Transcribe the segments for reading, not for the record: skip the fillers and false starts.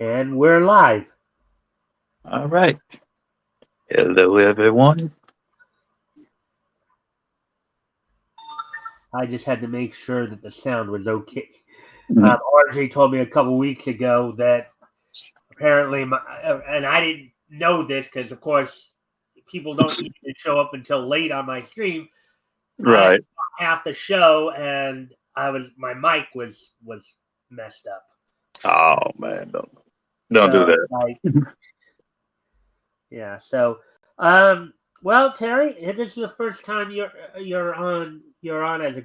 And we're live. All right. Hello, everyone. I just had to make sure that the sound was okay. Mhm. RJ told me a couple weeks ago that apparently, and I didn't know this because, of course, people don't usually show up until late on my stream. I Right. half the show, and my mic was messed up. Oh man, don't do So that. like, yeah. So, um, well, Terry, this is the first time you're on as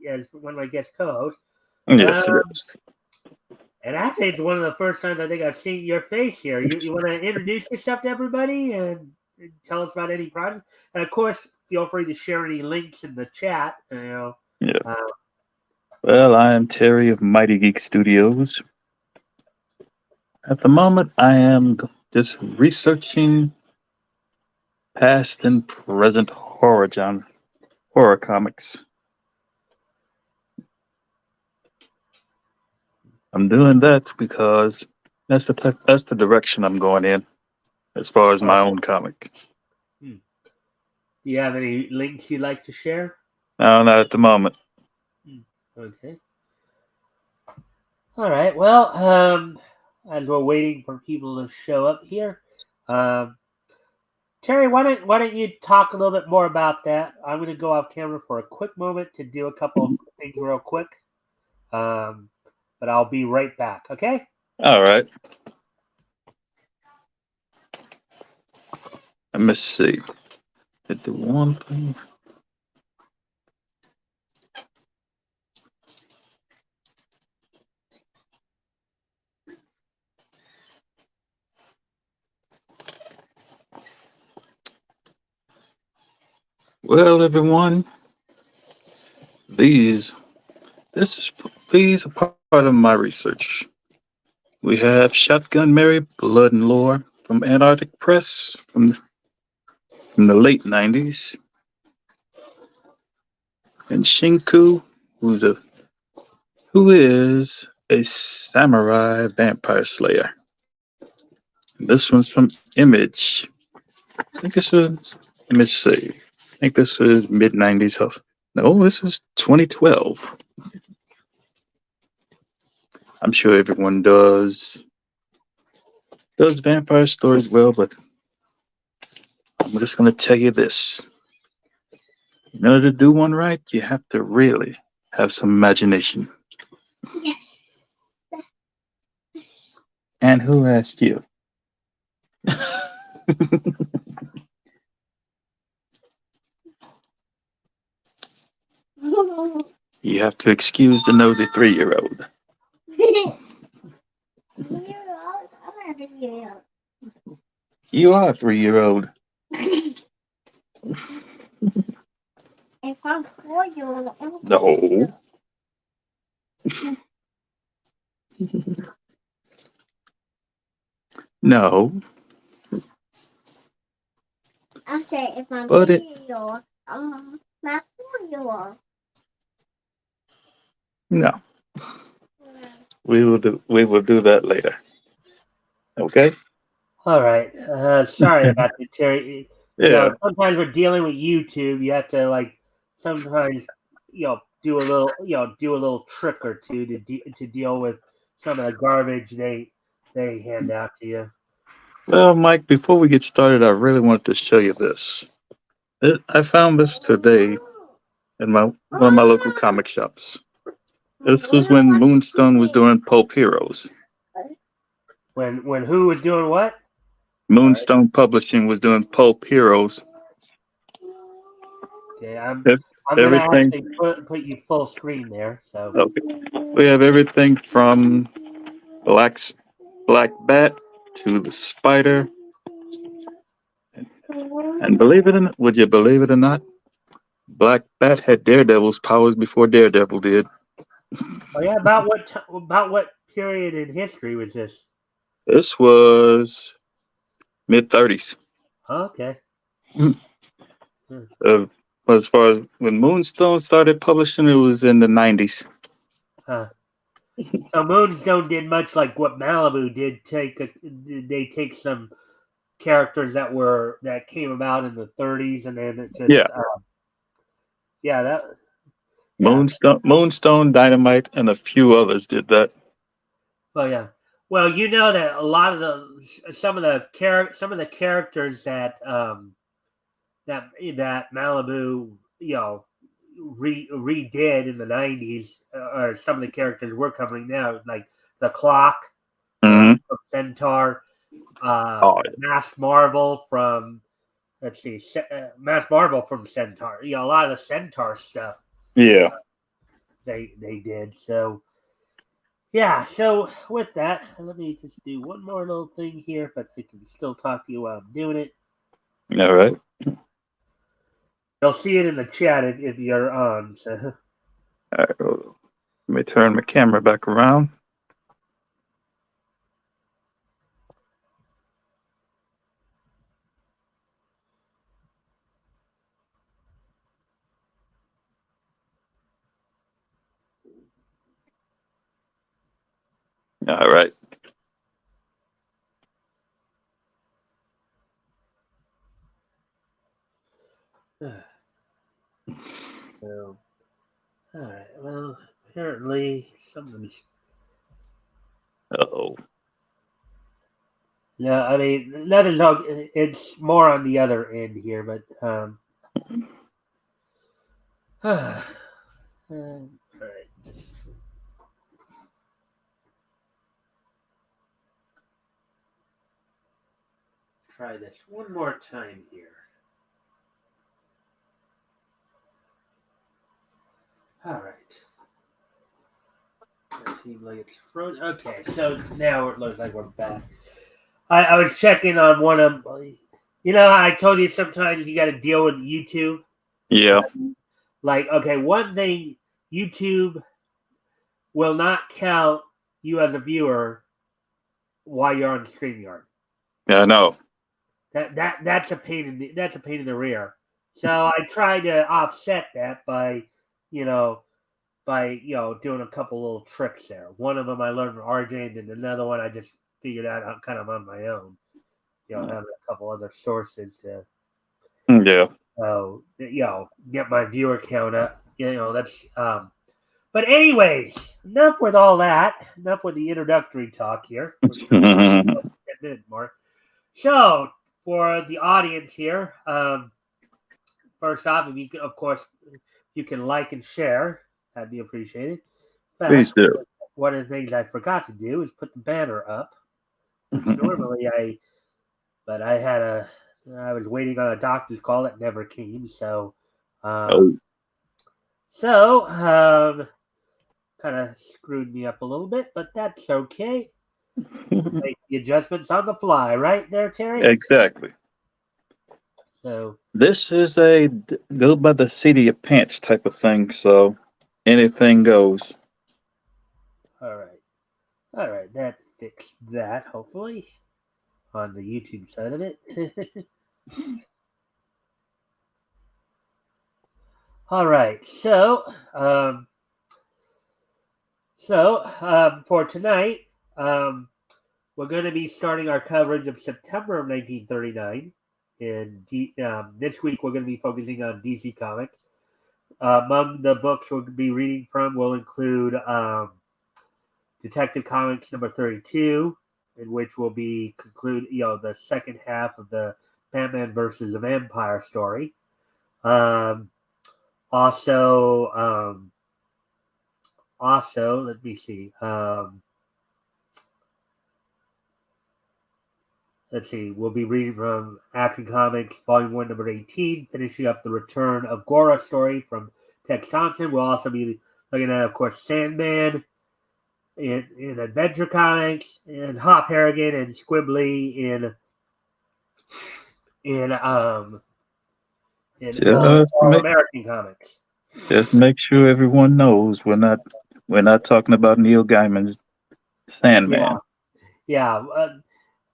as one of my guest co-hosts. Uh, Yes, yes. and actually, it's one of the first times I think I've seen your face here. You want to introduce yourself to everybody and tell us about any project, and of course, feel free to share any links in the chat. Yeah. Uh, Well, I am Terry of Mighty Geek Studios. At the moment, I am just researching past and present horror comics. I'm doing that because that's the direction I'm going in as far as my oh, own comic. hmm. Do you have any links you'd like to share? No, not at the moment. Hmm. Okay. All right. Well, as we're waiting for people to show up here, um, Terry, why don't you talk a little bit more about that? I'm going to go off camera for a quick moment to do a couple of things real quick, um, but I'll be right back. Okay? All right. Let me see. Hit the one thing. Well, everyone, these this is these are part of my research. We have Shotgun Mary, Blood and Lore from Antarctic Press from the late '90s, and Shinku, who's a who is a samurai vampire slayer. This one's from Image. I think this was Image Save. I think this was mid '90s. No, this was 2012. I'm sure everyone does vampire stories well, but I'm just going to tell you this. In order to do one right, you have to really have some imagination. Yes. And who asked you? You have to excuse the nosy 3 year old. You are a 3 year old. If I'm 4 year old, I'm No. No. I say if I'm But it 3 year old, I'm not 4 year old. no. We will do that later. Okay? All right. Sorry about that, Terry. Yeah. Sometimes we're dealing with YouTube. You have to sometimes do a little trick or two to deal with some of the garbage they hand out to you. Well, Mike, before we get started, I really wanted to show you this. I found this today in one of my local comic shops. This was when Moonstone was doing Pulp Heroes. When who was doing what? Sorry. Moonstone Publishing was doing Pulp Heroes. Okay, Ev- I'm gonna Everything. actually put you full screen there. So Okay. We have everything from Black Black Bat to the Spider, and would you believe it or not, Black Bat had Daredevil's powers before Daredevil did. oh yeah, about what period in history was this? This was mid 30s. Okay. Hmm. Uh, as far as when Moonstone started publishing, it was in the 90s. Huh. So Moonstone did much like what Malibu did. They take some characters that came about in the 30s, and then it just Yeah, yeah that yeah Moonstone, Dynamite, and a few others did that. well yeah well you know that a lot of some of the characters that Malibu redid in the 90s, or some of the characters we're covering now, like the Clock Hmm. from Centaur, Oh, Masked Marvel from let's see, Masked Marvel from Centaur. A lot of the Centaur stuff yeah. they did. So yeah. So with that, let me just do one more little thing here, but I can still talk to you while I'm doing it. All right. You'll see it in the chat if you're on. So. All right. Let me turn my camera back around. All right. So, all right. Well, apparently something's. Uh-oh. No, I mean nothing's. It's more on the other end here, but all right. Try this one more time here. All right. It seems like it's frozen. Okay, so now it looks like we're back. I was checking on one of. I told you sometimes you got to deal with YouTube. Yeah. Like, okay, one thing, YouTube will not count you as a viewer while you're on StreamYard. Yeah, I know. That's a pain in the rear. So I try to offset that by, you know, doing a couple little tricks there. One of them I learned from RJ, and then another one I just figured out kind of on my own. Having a couple other sources to, Yeah. get my viewer count up. That's But anyways, enough with all that. Enough with the introductory talk here. Mark. So for the audience here, first off, if you can, of course, you can like and share. That'd be appreciated. In Please fact, do. one of the things I forgot to do is put the banner up. Which normally but I was waiting on a doctor's call that never came. Oh. So kind of screwed me up a little bit, but that's okay. Make the adjustments on the fly, right there, Terry? Exactly. So, This is a go by the seat of your pants type of thing, so anything goes. all right, that fixed that, hopefully, on the YouTube side of it. All right, for tonight, um, we're going to be starting our coverage of September of 1939. And this week, we're going to be focusing on DC Comics. Among the books we'll be reading from will include Detective Comics number 32, in which will be the second half of the Batman versus the Vampire story. Um, also, let me see. Let's see. We'll be reading from Action Comics Volume 1, number 18, finishing up the Return of Gora story from Tex Thompson. We'll also be looking at, of course, Sandman in Adventure Comics, and Hop Harrigan and Squibbly in Just all make American Comics. just make sure everyone knows we're not talking about Neil Gaiman's Yeah, Sandman. yeah.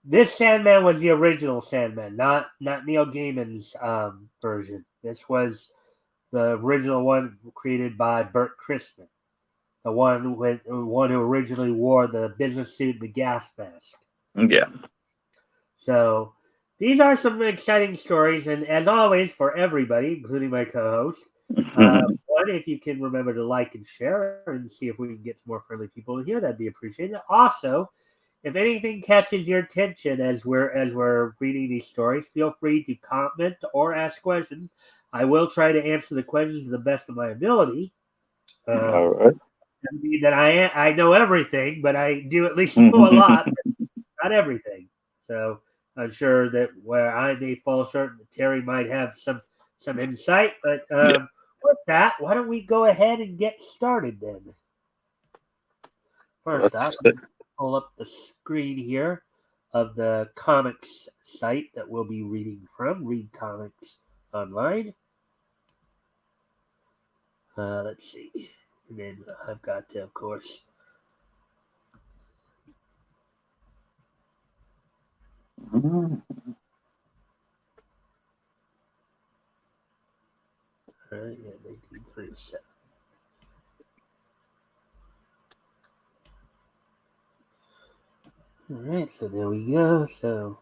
This Sandman was the original Sandman, not Neil Gaiman's version. This was the original one created by Bert Christman. the one who originally wore the business suit and the gas mask. Yeah. So these are some exciting stories, and as always, for everybody, including my co-host, one, if you can remember to like and share, and see if we can get some more friendly people in here, that'd be appreciated. Also, if anything catches your attention as we're reading these stories, feel free to comment or ask questions. I will try to answer the questions to the best of my ability. All right. Doesn't mean that I know everything, but I do at least know a lot, but not everything. So I'm sure that where I may fall short, Terry might have some insight. But Yeah. with that, why don't we go ahead and get started then? First off, Let's pull up the screen here of the comics site that we'll be reading from. Read Comics Online. Let's see. And then I've got to, of course. Yeah, 1937. All right, so there we go. So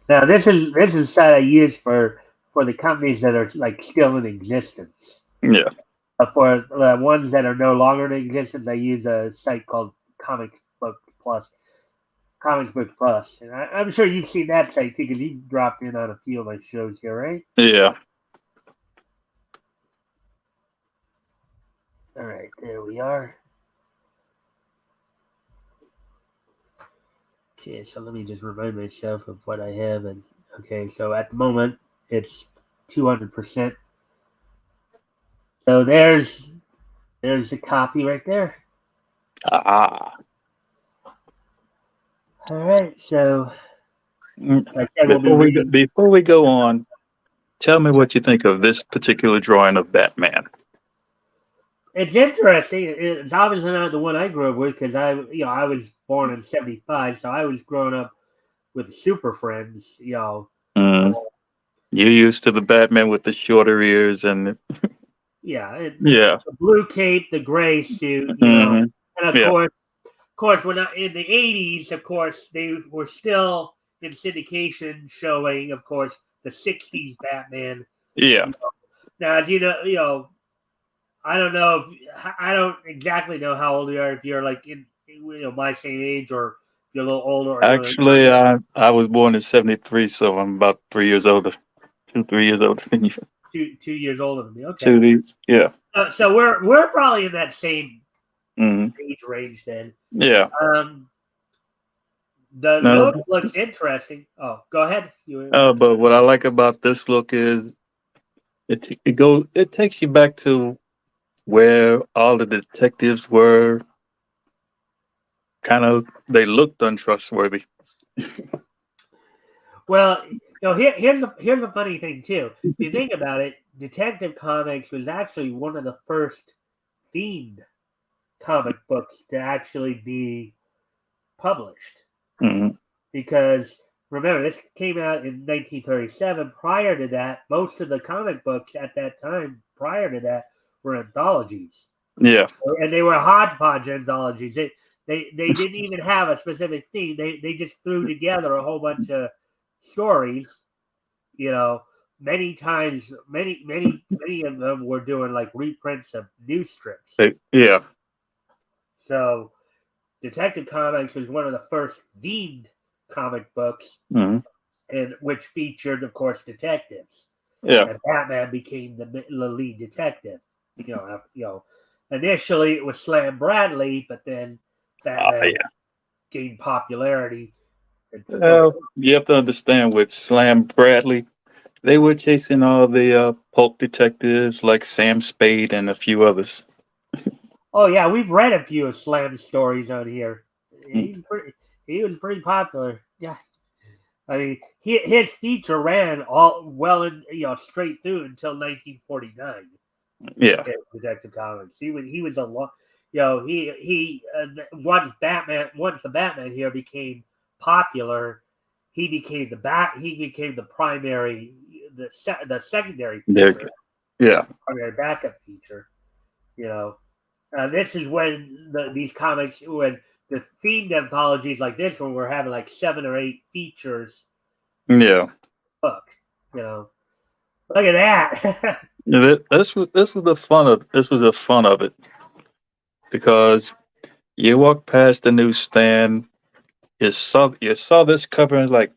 now this is site I use for the companies that are like still in existence. Yeah. For the ones that are no longer in existence, I use a site called Comics Book Plus. Comics Book Plus, and I'm sure you've seen that site too, because you dropped in on a few of my shows here, right? Yeah. All right, there we are. Okay, so let me just remind myself of what I have, and okay, so at the moment it's 200%. So there's a copy right there. Ah. All right, so like I said, we'll be reading. Before we go on, tell me what you think of this particular drawing of Batman. It's interesting. It's obviously not the one I grew up with because I was born in '75, so I was growing up with Super Friends. You're used to the Batman with the shorter ears and Yeah, yeah. the blue cape, the gray suit, Hmm. and Yeah. of course, when in the '80s, of course, they were still in syndication, showing, of course, the '60s Batman. Yeah. Now, as I don't know if I don't exactly know how old you are. If you're like in my same age, or if you're a little older, or Actually, I was born in '73, so I'm about 3 years older. 2, 3 years older than you. 2 years older than me. Okay, Yeah. so we're probably in that same Hmm. age range then. Yeah. The No, look looks interesting. Oh, go ahead. but what I like about this look is it takes you back to where all the detectives were kind of they looked untrustworthy. Well, here's a funny thing too. If you think about it, Detective Comics was actually one of the first themed comic books to actually be published. Hmm. Because remember, this came out in 1937. Prior to that, most of the comic books at that time, prior to that, were anthologies, Yeah. and they were hodgepodge anthologies. They didn't even have a specific theme. They just threw together a whole bunch of stories. Many times, many of them were doing like reprints of news strips. Yeah. So Detective Comics was one of the first themed comic books, Hmm. and which featured, of course, detectives. Yeah. And Batman became the lead detective. Initially it was Slam Bradley, but then Batman Yeah. gained popularity. Well, you have to understand with Slam Bradley, they were chasing all the pulp detectives like Sam Spade and a few others. Oh yeah, we've read a few of Slam's stories on here. Mm. He was pretty popular. Yeah, I mean, his feature ran all well and straight through until 1949. Yeah. Detective Comics. He was a lot. He once the Batman here became popular. he became the primary, the secondary There. feature, Yeah. primary backup feature. You know, this is when these comics, when the themed anthologies like this one, were having like 7 or 8 features Yeah. book. You know, look at that. Yeah, this was the fun of it because you walk past the newsstand, you saw this cover and like,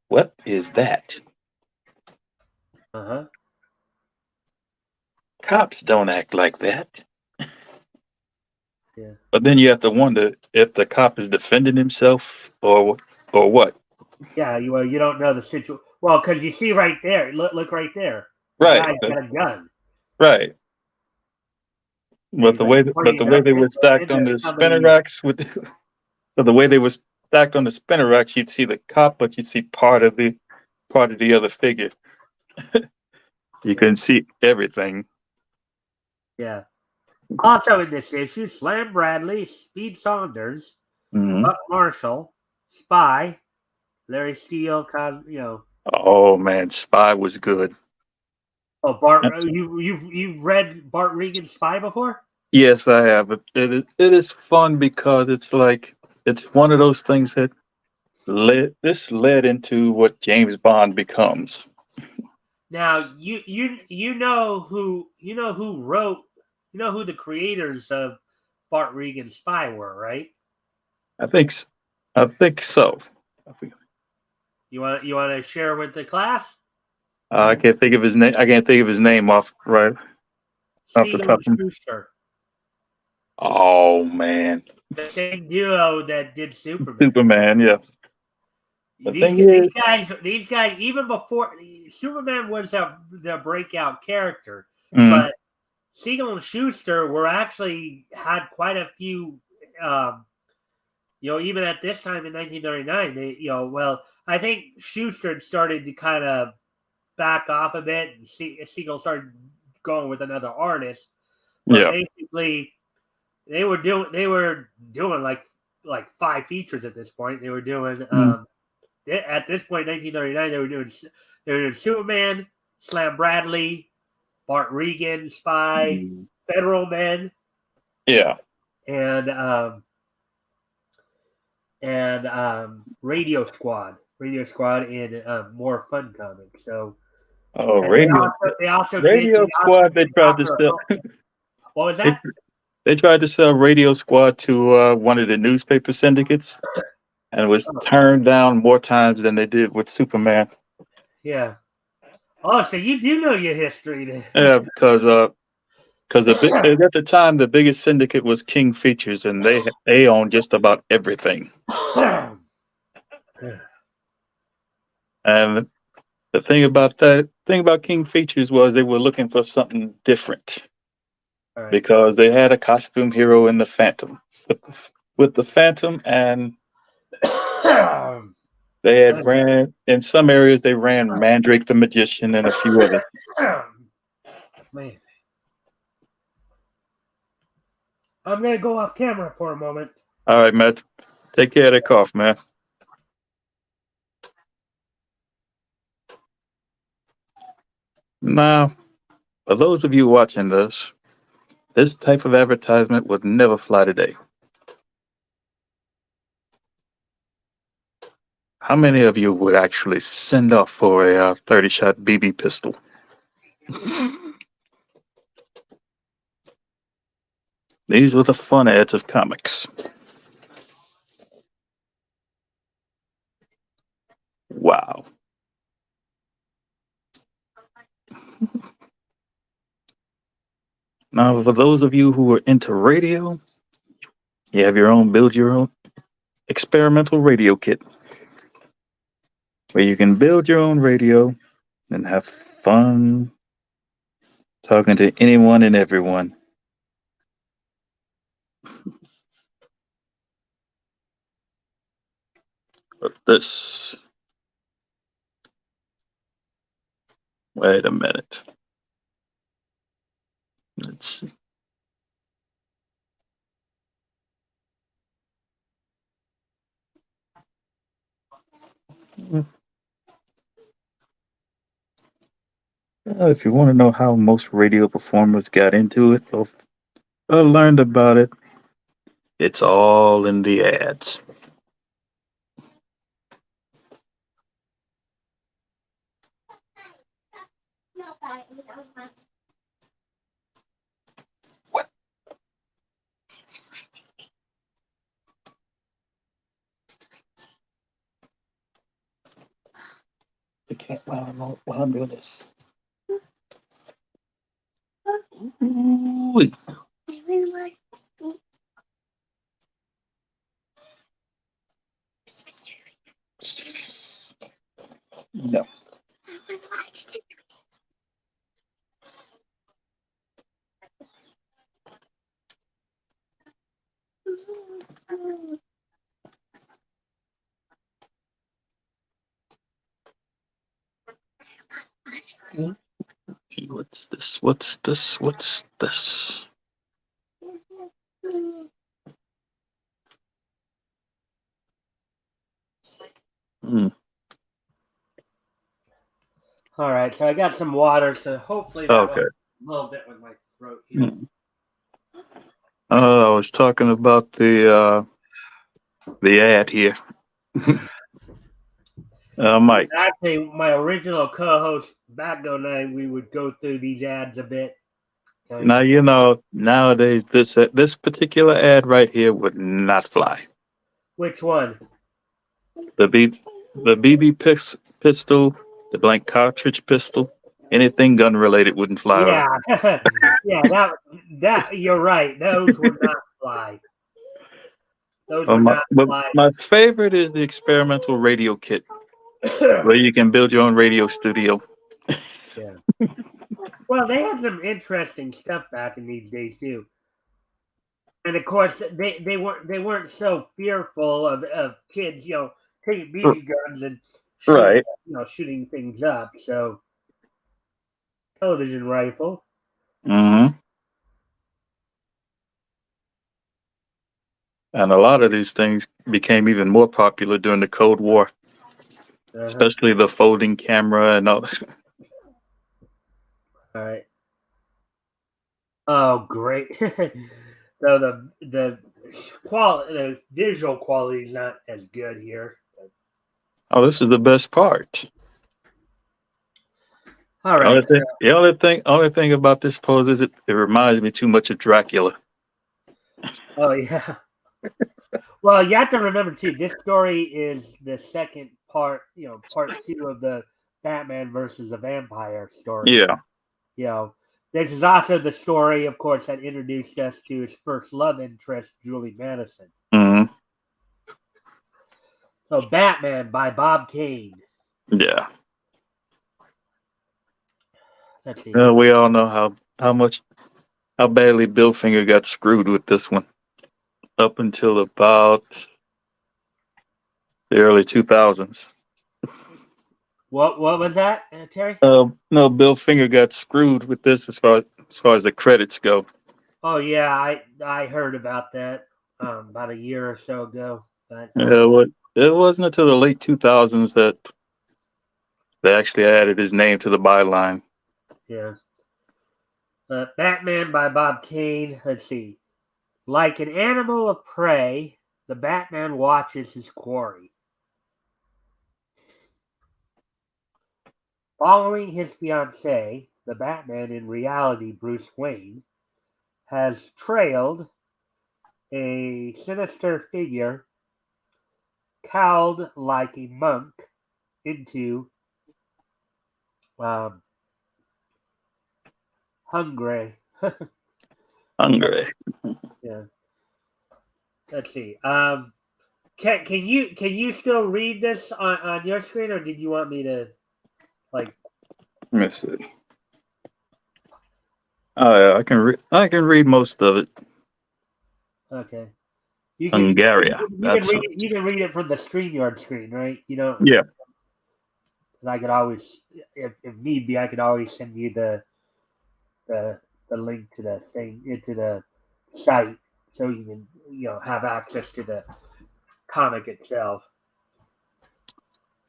what is that? Uh-huh. Cops don't act like that. Yeah. But then you have to wonder if the cop is defending himself or what. Yeah. You don't know the situation. Well, because you see right there. Look right there. The Right. guy's got a gun, Right. and But he's like the pointing way up they were stacked on into the spinner somebody's. racks but the way they were stacked on the spinner racks, you'd see the cop, but you'd see part of the other figure. You Yeah. couldn't see everything. Yeah. Also in this issue, Slam Bradley, Speed Saunders, Hmm. Buck Marshall, Spy, Larry Steele, Oh man, Spy was good. Oh, Bart, That's- you've read Bart Regan's Spy before? Yes, I have. It is fun because it's one of those things that led into what James Bond becomes. Now you know who the creators of Bart Regan's Spy were, right? I think s- I think so. You want to share with the class? I can't think of his name. I can't think of his name off the Siegel top and of. Schuster, Oh man, the same duo that did Superman. Superman. Yeah. The These thing these is, guys, even before Superman was the breakout character, mm, but Siegel and Schuster were actually had quite a few. Um, Even at this time in 1939, I think Schuster had started to kind of back off a bit, and Siegel started going with another artist. But yeah. basically, they were doing like 5 features at this point. They were doing Mm, at this point, 1939, they were doing Superman, Slam Bradley, Bart Regan, Spy, mm, Federal Men, yeah. and Radio Squad in More Fun Comics. So, Oh, and they radio also they also did radio they also squad. They did tried to Doctor sell. Occult. What was They, that? they tried to sell Radio Squad to one of the newspaper syndicates, and it was Oh, turned down more times than they did with Superman. yeah. Oh, so you do know your history then. Yeah, because at the time the biggest syndicate was King Features, and they owned just about everything. All And the thing about King Features was they were looking for something different right. because they had a costume hero in the Phantom. With the Phantom, and they had ran in some areas they ran Mandrake the Magician and a few others. Man, I'm gonna go off camera for a moment. All right, Matt. Take care of that cough, man. Now, for those of you watching this type of advertisement would never fly today. How many of you would actually send off for a 30-shot BB pistol? These were the fun ads of comics. Wow. Now, for those of you who are into radio, you have build your own experimental radio kit where you can build your own radio and have fun talking to anyone and everyone. But wait a minute. Let's see. If you want to know how most radio performers got into it or learned about it, it's all in the ads. What? I can't while I'm doing this. Ooh. No. What's this? What's this? What's this? Hmm. All right, so I got some water, so hopefully that will Okay. help a little bit with my throat here. Hmm. I was talking about the ad here. Mike. Actually, my original co-host Bago and I, we would go through these ads a bit. Now you know nowadays this particular ad right here would not fly. Which one? The BB pistol, the blank cartridge pistol, anything gun related wouldn't fly right. Yeah, yeah, that you're right. Those would not fly. Those would not But fly. my favorite is the experimental radio kit, where you can build your own radio studio. Yeah. Well, they had some interesting stuff back in these days too, and of course they weren't so fearful of kids, taking BB guns and shooting, Right. shooting things up. So television rifle. Hmm. And a lot of these things became even more popular during the Cold War, Uh-huh. especially the folding camera and all. All right. Oh, great. So the visual quality is not as good here. Oh, this is the best part. All The only right. thing, only thing about this pose is it reminds me too much of Dracula. Oh yeah. Well, you have to remember too. This story is the second part. Part two of the Batman versus a vampire story. Yeah. You know, this is also the story, of course, that introduced us to his first love interest, Julie Madison. Hmm. So, Batman by Bob Kane. Yeah. Let's see. We all know how badly Bill Finger got screwed with this one up until about the early 2000s. What was that, Terry? No, Bill Finger got screwed with this as far as the credits go. Oh yeah, I heard about that about a year or so ago. But It wasn't until the late 2000s that they actually added his name to the byline. yeah, Batman by Bob Kane. Let's see. Like an animal of prey, the Batman watches his quarry. Following his fiancée, the Batman in reality, Bruce Wayne, has trailed a sinister figure cowled like a monk into um, Hungary. Hungry. Yeah. Let's see. Can you still read this on your screen, or did you want me to like? Let me see. Oh yeah, I can read most of it. Okay. You can Hungaria. you can That's read it. You can read it from the StreamYard screen, right? yeah. I could always, if need be, I could always send you the the link to the thing into the site, so you can have access to the comic itself.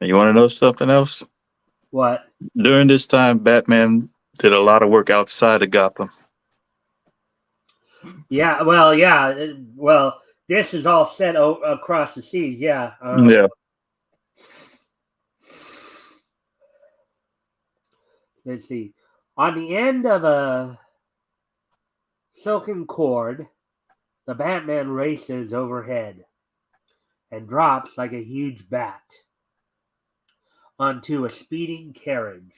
And you want to know something else? What? During this time, Batman did a lot of work outside of Gotham. Yeah. Well, yeah. Well, this is all set across the seas. Yeah. Yeah. Let's see. On the end of a silken cord, the Batman races overhead and drops like a huge bat onto a speeding carriage.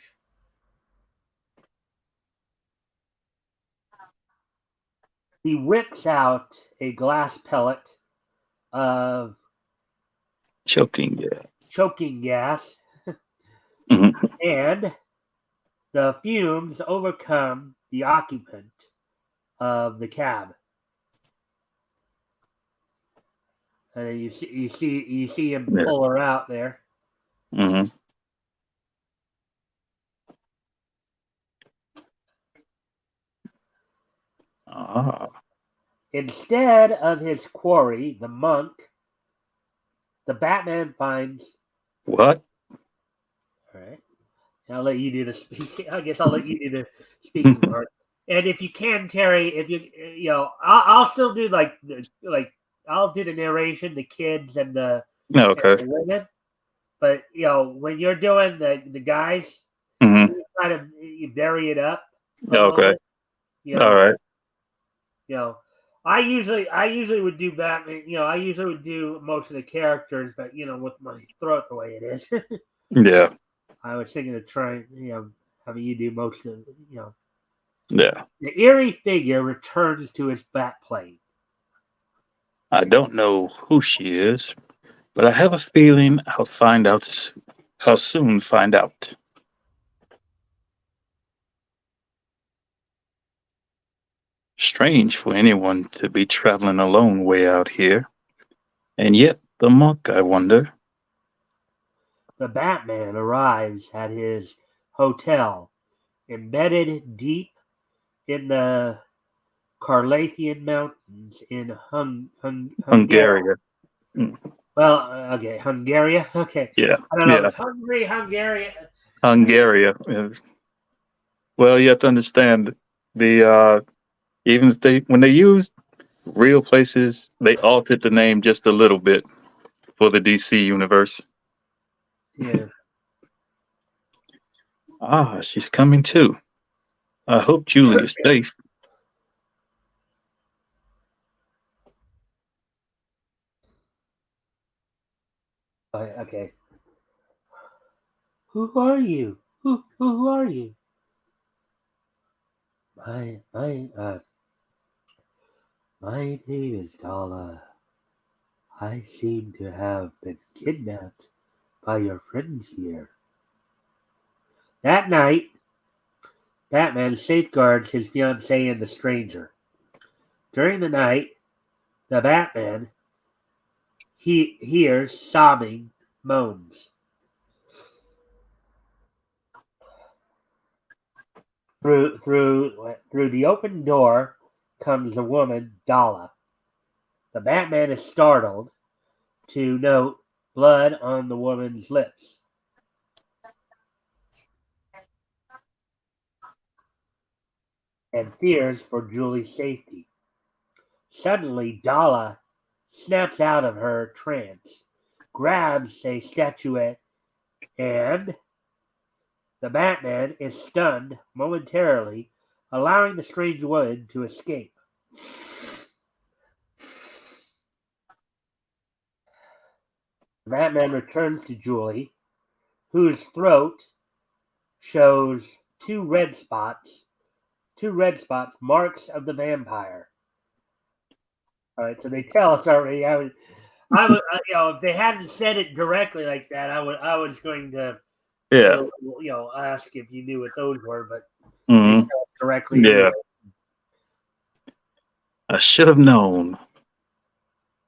He whips out a glass pellet of Choking, yeah. choking gas, Mhm. and the fumes overcome the occupant of the cab. And you see him Yeah. pull her out there. Hmm. Ah. Instead of his quarry, the monk, the Batman finds. What? All right. I'll let you do the speaking. I guess I'll let you do the speaking part. And if you can, Terry, if I'll still do I'll do the narration, the kids and the Okay. women. But when you're doing the guys, Hmm. you kind of you vary it up a little Okay. bit. You All know, right. you know. I usually would do Batman. I usually would do most of the characters, but with my throat the way it is, Yeah. I was thinking of trying, having you do most of, Yeah. the eerie figure returns to his bat plane. I don't know who she is, but I have a feeling I'll find out. I'll soon find out. Strange for anyone to be traveling alone way out here. And yet, the monk, I wonder. The Batman arrives at his hotel, embedded deep in the Carpathian Mountains in Hungary. Hungary. Mm. Well, okay, Hungary. Okay, Yeah. I don't know if Yeah. it's Hungary. Hungary. Well, you have to understand the even if they when they use real places, they altered the name just a little bit for the DC universe. Yeah. Ah, she's coming too. I hope Julie is safe. Okay. Who are you? Who are you? My my name is Dala. I seem to have been kidnapped by your friends here. That night, Batman safeguards his fiancée and the stranger. During the night, the Batman he hears sobbing moans. Through the open door comes the woman, Dala. The Batman is startled to note blood on the woman's lips and fears for Julie's safety. Suddenly, Dala snaps out of her trance, grabs a statuette, and the Batman is stunned momentarily, allowing the strange woman to escape. The Batman returns to Julie, whose throat shows two red spots, marks of the vampire. All right, so they tell us already. If they hadn't said it directly like that, I was going to, Yeah. ask if you knew what those were, but they Hmm. tell us directly Yeah. anyway. I should have known.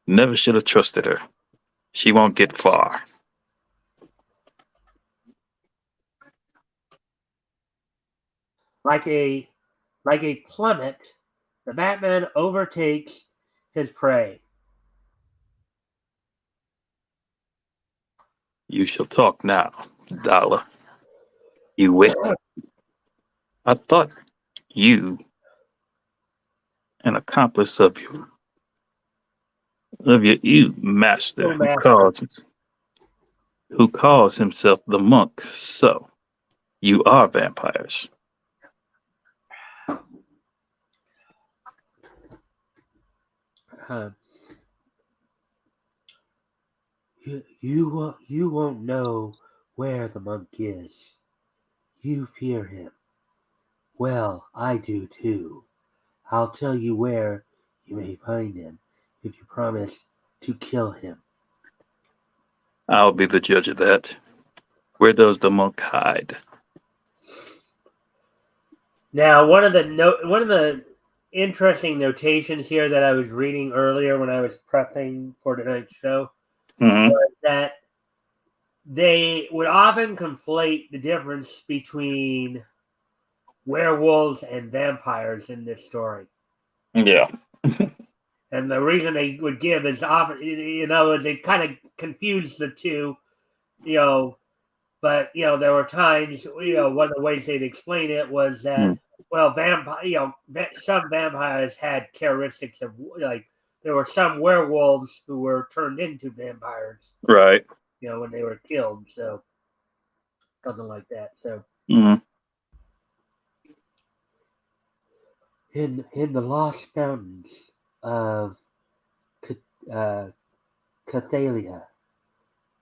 Never should have trusted her. She won't get far. Like a plummet, the Batman overtakes his prey. You shall talk now, Dollar. You wit. I thought you an accomplice of your master Oh, master. who calls himself the monk. So you are vampires. Uh, you won't know where the monk is. You fear him. Well, I do too. I'll tell you where you may find him if you promise to kill him. I'll be the judge of that. Where does the monk hide? Now, one of the interesting notations here that I was reading earlier when I was prepping for tonight's show Hmm. was that they would often conflate the difference between werewolves and vampires in this story. Yeah. And the reason they would give is often, they kind of confuse the two, you know, but, there were times, one of the ways they'd explain it was that, Mm. well, some vampires had characteristics of, like, there were some werewolves who were turned into vampires, Right. when they were killed. So, something like that. So, Mm. in the Lost Mountains of uh, Cathalia,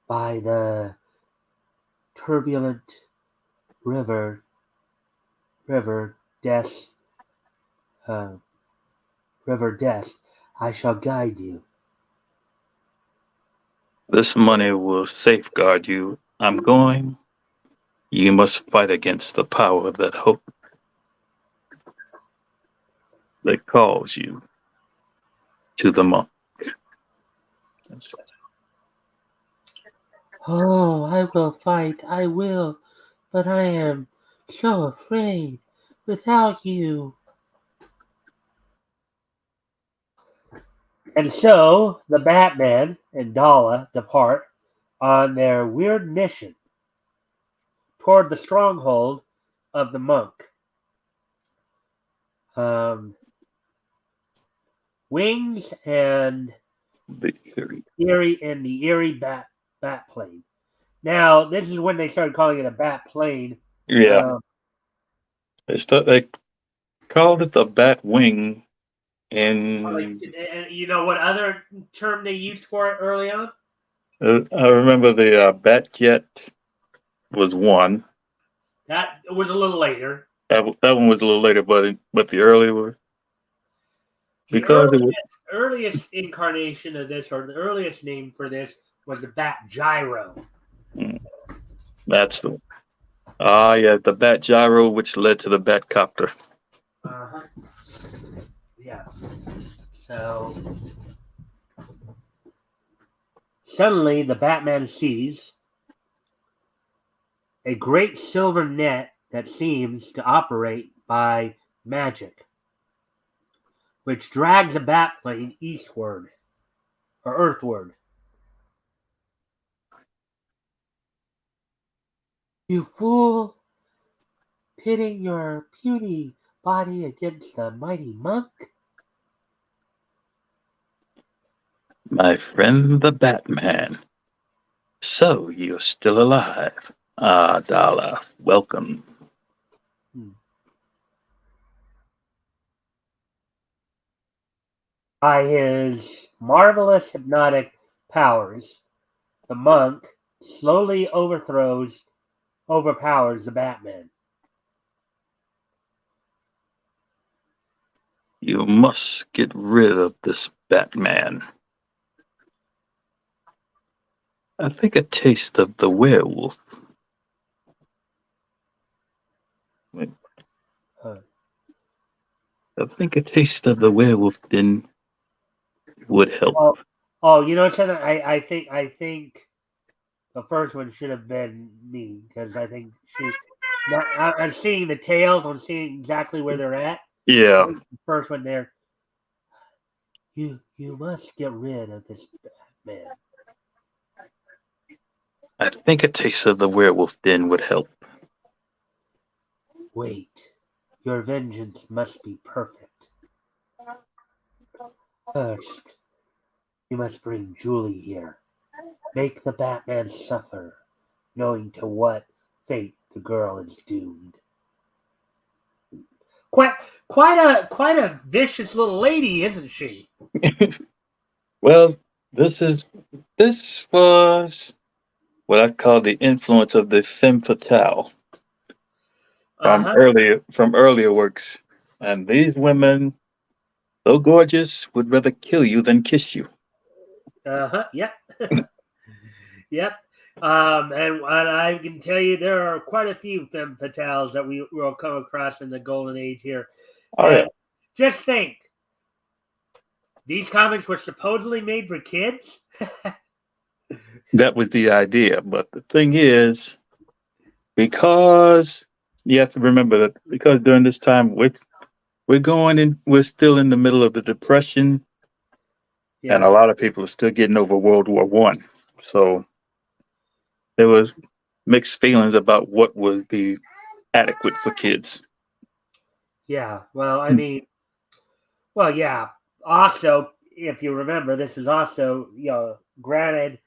by the turbulent river river Death uh, river Death, I shall guide you. This money will safeguard you. I'm going. You must fight against the power that hope that calls you to the monk. Oh, I will fight, I will, but I am so afraid without you. And so the Batman and Dala depart on their weird mission toward the stronghold of the monk. Um, Wings and The eerie. Erie bat plane. Now this is when they started calling it a bat plane. Yeah. Um, They called it the bat wing, like, and and you know what other term they used for it early on? I remember the bat jet was one. That was a little later. That one was a little later, but the early one The because it was. earliest incarnation of this, or the earliest name for this, was the bat gyro. Mm, that's the yeah, the bat gyro, which led to the bat copter. Uh-huh. Yeah. So suddenly, the Batman sees a great silver net that seems to operate by magic, which drags a bat plane eastward or earthward. You fool! Pitting your puny body against the mighty monk? My friend, the Batman. So you're still alive. Ah, Dala, welcome. Hmm. By his marvelous hypnotic powers, the monk slowly overpowers the Batman. You must get rid of this Batman. I think a taste of the werewolf. Uh, I think a taste of the werewolf then would help. oh, oh, you know something? I think the first one should have been me because I think she. Now, I'm seeing the tails. I'm seeing exactly where they're at. I Yeah. think the first one there. You must get rid of this Batman. I think a taste of the werewolf den would help. Wait, your vengeance must be perfect. First, you must bring Julie here. Make the Batman suffer, knowing to what fate the girl is doomed. Quite, quite a vicious little lady, isn't she? Well, this was what I call the influence of the femme fatale Uh huh. from earlier works. And these women, though gorgeous, would rather kill you than kiss you. Uh huh. Yep. Yep. And I can tell you there are quite a few femme fatales that we will come across in the golden age here. Oh yeah, And just think, these comics were supposedly made for kids. that was the idea. But the thing is, because you have to remember that because during this time we're still in the middle of the depression, and a Yeah. lot of people are still getting over World War I. So there was mixed feelings about what would be adequate for kids. Yeah. Well, I mean, well, yeah. Also, if you remember, this is also, granted,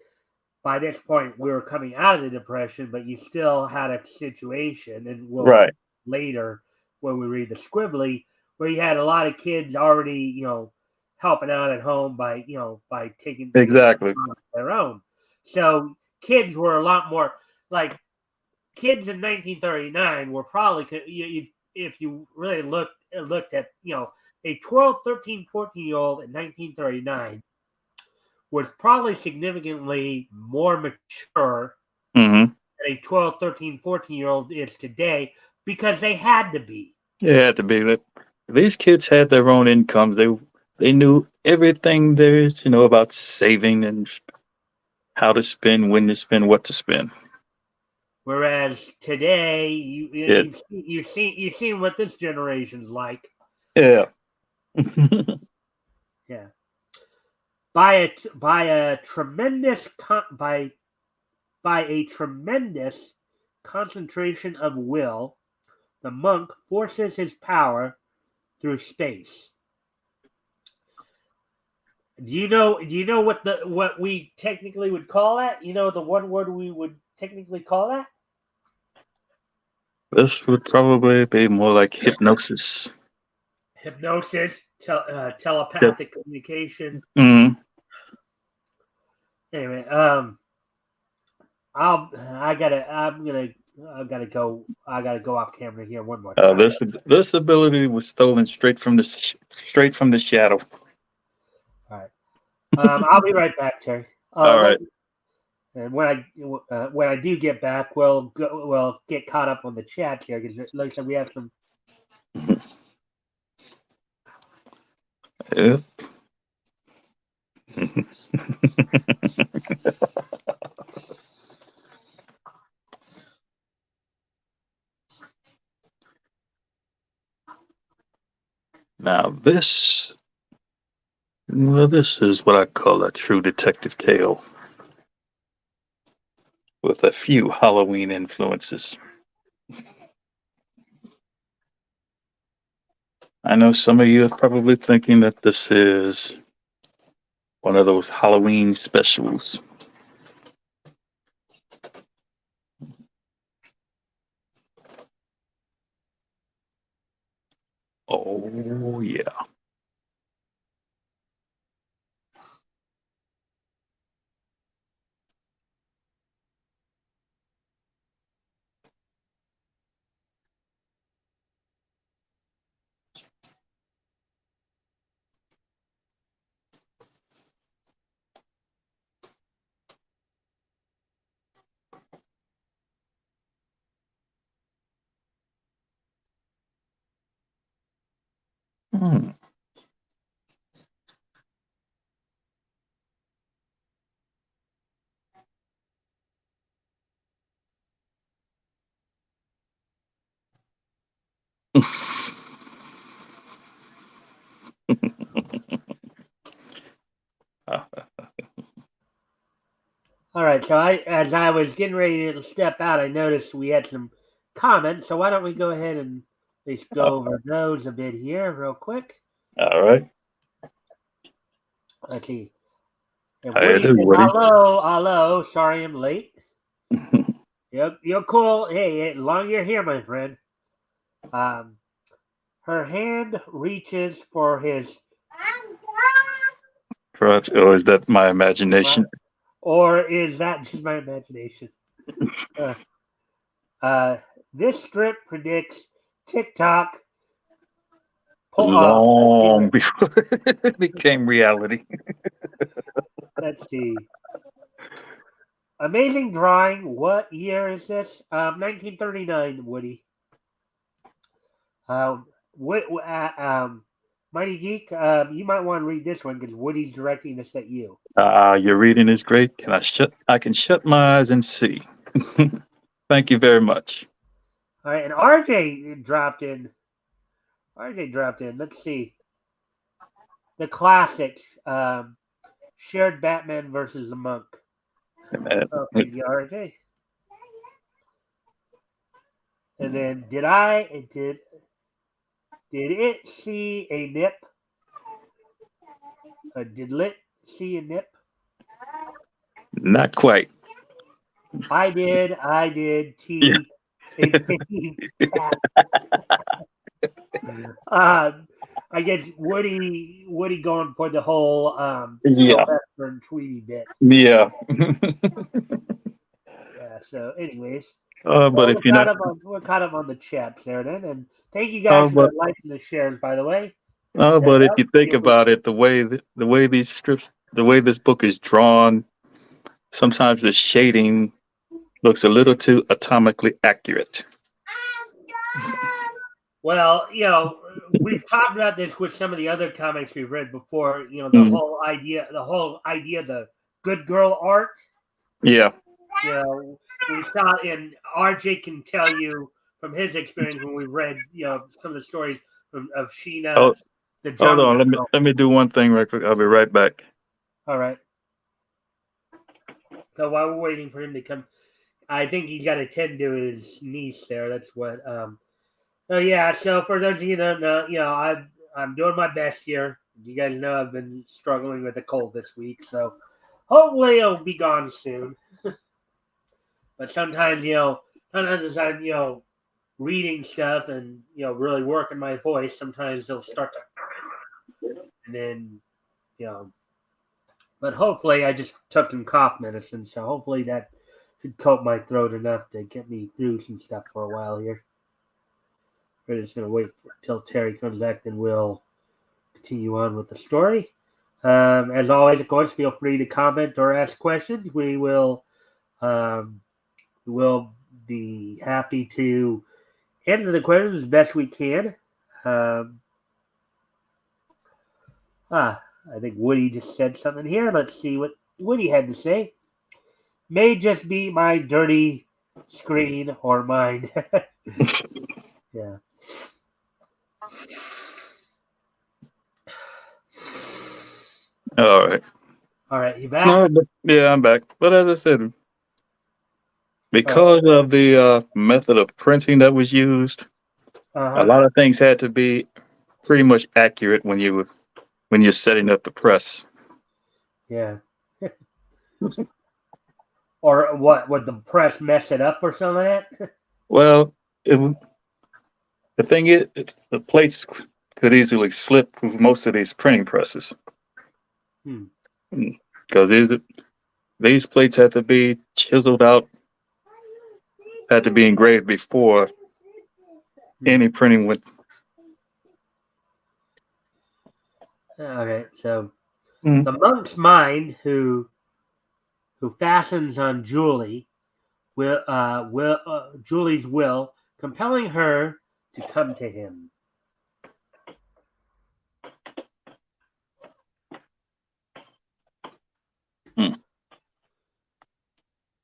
by this point we were coming out of the depression, but you still had a situation, and we'll Right. later when we read the squibbly, where you had a lot of kids already, helping out at home by, by taking care Exactly. of their own. So kids were a lot more like kids in 1939 were probably if you really looked at a 12, 13, 14 year old in 1939 was probably significantly more mature Hmm. than a 12, 13, 14 year old is today because they had to be. It had to be that these kids had their own incomes. They knew everything there is to know about saving and how to spend, when to spend, what to spend. Whereas today, It you've seen what this generation's like. yeah. Yeah, by a tremendous by a tremendous concentration of will, the monk forces his power through space. Do you know what we technically would call that? You know the one word we would technically call that? This would probably be more like hypnosis. Hypnosis, Yep. telepathic communication. Mm. Anyway, I gotta go off camera here one more time. This ability was stolen straight from the shadow. All right. I'll be right back, Terry. All Let right. and when I do get back, we'll get caught up on the chat here because, like I said, we have some. Yeah. Now this is what I call a true detective tale with a few Halloween influences. I know some of you are probably thinking that this is one of those Halloween specials. Oh yeah. Hmm. All All right. So as I was getting ready to step out, I noticed we had some comments. So why don't we go ahead and at least go over those a bit here, real quick. All right. Let's see. And How you Woody do, said, Woody? hello. Sorry I'm late. You're cool. Hey, as long as you're here, my friend. Her hand reaches for his, Or is that my imagination? or is that just my imagination? This strip predicts TikTok. Long before it became reality. Let's see. Amazing drawing. What year is this? 1939, Woody. Mighty Geek, you might want to read this one because Woody's directing this at you. Your reading is great. I can shut my eyes and see. Thank you very much. All right, and RJ dropped in. Let's see. The classic, shared Batman versus the Monk. Oh, thank you, RJ. And then did it see a nip? Did Lit see a nip? Not quite. I did. Yeah. A piggy cat. I guess Woody going for the whole Yeah. Sylvester and Tweety bit. Yeah. Yeah. So, anyways, But if you're not, we're caught up on the chats there then, and thank you guys for but the likes and the shares, by the way. but if you think about it, the way these strips, the way this book is drawn, sometimes the shading looks a little too atomically accurate. Well, we've talked about this with some of the other comics we've read before. The whole idea, the good girl art. Yeah. We saw, and RJ can tell you from his experience when we read, some of the stories of Sheena, Oh, the hold Jungle on. Girl. Let me do one thing right quick. I'll be right back. All right. So while we're waiting for him to come, I think he's got to tend to his niece there. That's what. So yeah. So for those of you that don't know, I'm doing my best here. You guys know I've been struggling with a cold this week, so hopefully it'll be gone soon. But sometimes, as I'm, reading stuff and, really working my voice, sometimes it'll start to, and then, but hopefully I just took some cough medicine, so hopefully that should coat my throat enough to get me through some stuff for a while here. We're just going to wait until Terry comes back, then we'll continue on with the story. As always, of course, feel free to comment or ask questions. We will be happy to answer the questions as best we can. I think Woody just said something here. Let's see what Woody had to say. May just be my dirty screen or mine. Yeah. All right. All right, you back? No, but yeah, I'm back. But as I said, because of the method of printing that was used, a lot of things had to be pretty much accurate when you're setting up the press. Yeah. Or what? Would the press mess it up or something like that? Well, the thing is, the plates could easily slip with most of these printing presses. Because these plates had to be chiseled out, had to be engraved before any printing went. Okay, so the monk's mind, who fastens on Julie, Julie's will, compelling her to come to him.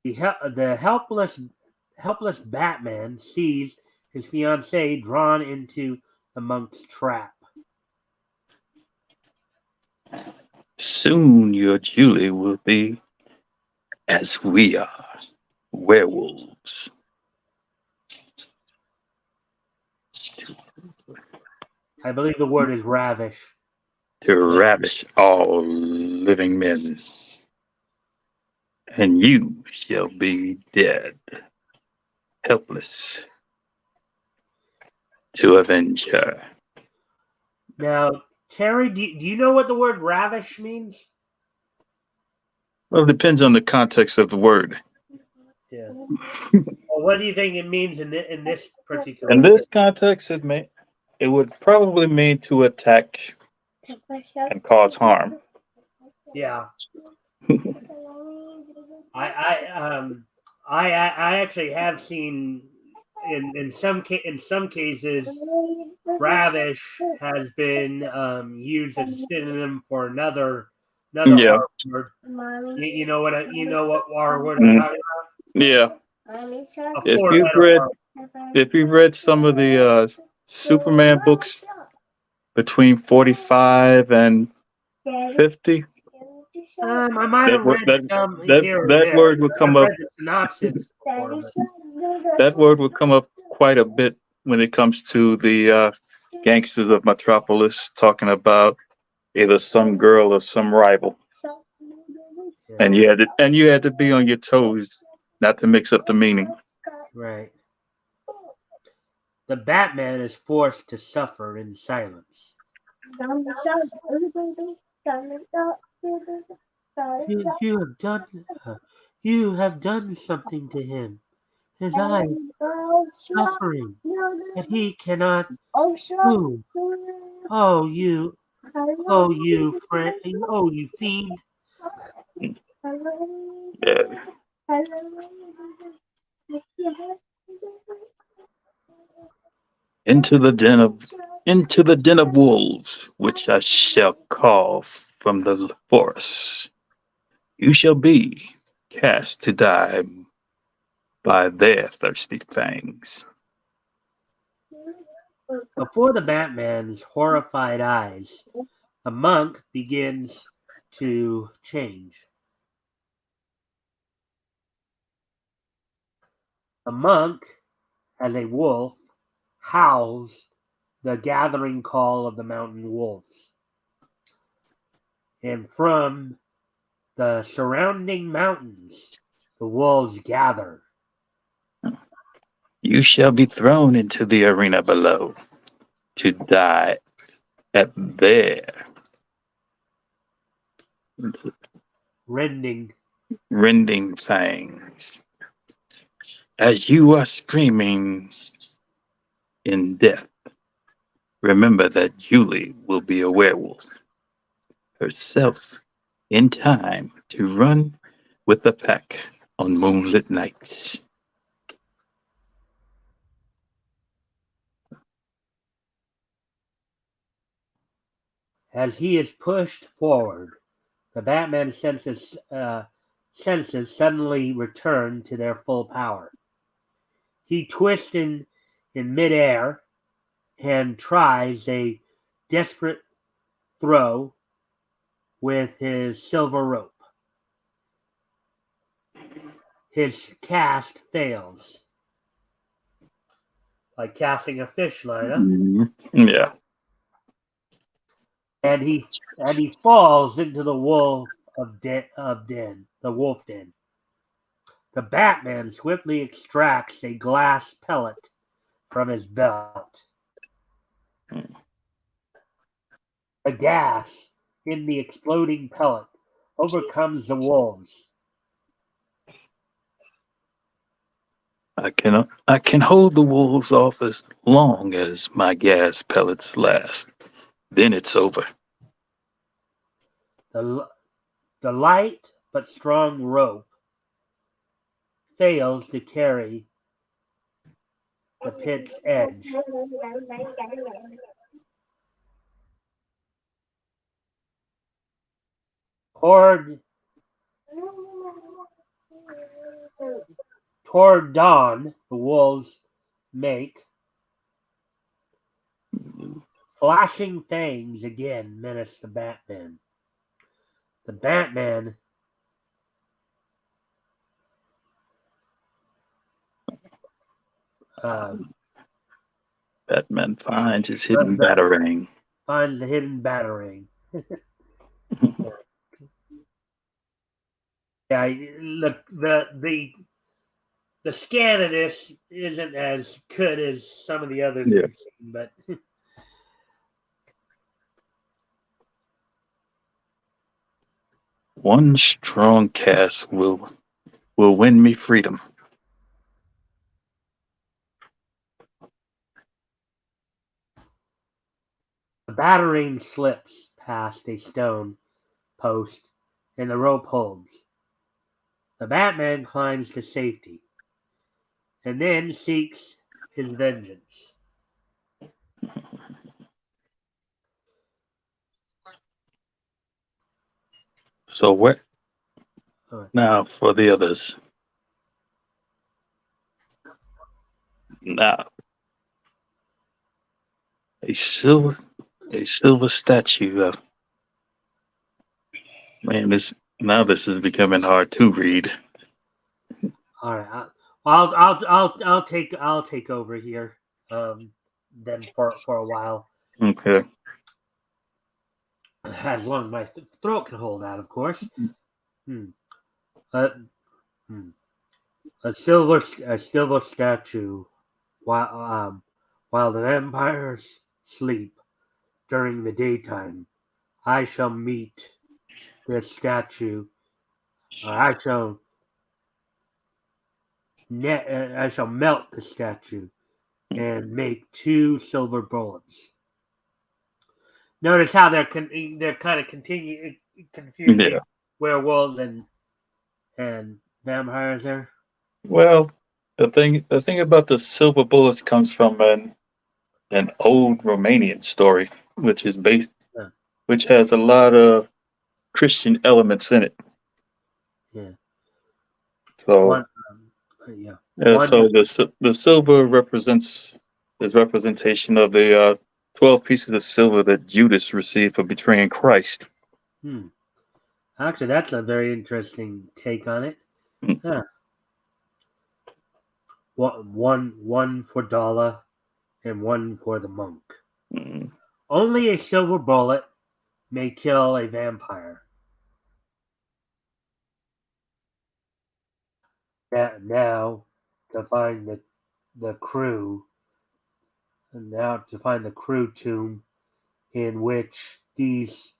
The helpless Batman sees his fiancée drawn into the monk's trap. Soon your Julie will be as we are werewolves I believe the word is ravish. to ravish all living men, and you shall be dead, helpless to avenge her. Now, Terry, do you know what the word ravish means? Well, it depends on the context of the word. Yeah. Well, what do you think it means in this particular In case? this context, it would probably mean to attack and cause harm. Yeah. I actually have seen in some cases ravish has been used as a synonym for another Yeah. R word. You know what R word I'm Mm, talking yeah. about? A If four you've letter read R. if you've read some of the Superman books between 45 and 50, I might that have word read that some that here or that there. word would come I've up. read the synopsis before, but That word would come up quite a bit when it comes to the gangsters of Metropolis talking about either some girl or some rival, yeah, and you had to be on your toes not to mix up the meaning. right. The Batman is forced to suffer in silence. You have done you have done something to him. His eyes suffering, and he cannot move. Oh you friend you fiend. Yeah. Into the den of wolves, which I shall call from the forest. You shall be cast to die by their thirsty fangs. Before the Batman's horrified eyes, the monk begins to change. The monk, as a wolf, howls the gathering call of the mountain wolves. And from the surrounding mountains, the wolves gather. You shall be thrown into the arena below to die at their Rending. rending fangs. As you are screaming in death, remember that Julie will be a werewolf herself in time to run with the pack on moonlit nights. As he is pushed forward, the Batman senses suddenly return to their full power. He twists in midair and tries a desperate throw with his silver rope. His cast fails, like casting a fish line, huh? Mhm. Yeah. And he falls into the the wolf den. The Batman swiftly extracts a glass pellet from his belt. The gas in the exploding pellet overcomes the wolves. I can hold the wolves off as long as my gas pellets last. Then it's over. The, the light but strong rope fails to carry the pit's edge. Toward, toward dawn, the wolves make flashing fangs again menace the Batman. The Batman Batman finds his But hidden batarang. finds the hidden batarang. Yeah, look, the scan of this isn't as good as some of the others Yeah. we've seen, but One strong cast will win me freedom. the batarang slips past a stone post and the rope holds. The Batman climbs to safety and then seeks his vengeance. So where All right. now for the others? Now a silver statue of man. This is becoming hard to read. All right. I'll take over here. Then for a while, Okay. as long as my throat can hold out, of course. Hmm. Uh, hmm. A silver statue, while while the vampires sleep during the daytime. I shall meet the statue. I shall I shall melt the statue and make 2 silver bullets. Notice how they're kind of Yeah. confusing werewolves and vampires there. Well, the thing about the silver bullets comes from an old Romanian story, Yeah, which has a lot of Christian elements in it. yeah. So One, yeah. so One, the silver represents is representation of the 12 pieces of silver that Judas received for betraying Christ. hmm. Actually, that's a very interesting take on it. Yeah. One for Dala and one for the monk. Mm. Only a silver bullet may kill a vampire. Now to find the crew, and now to find the crew tomb in which these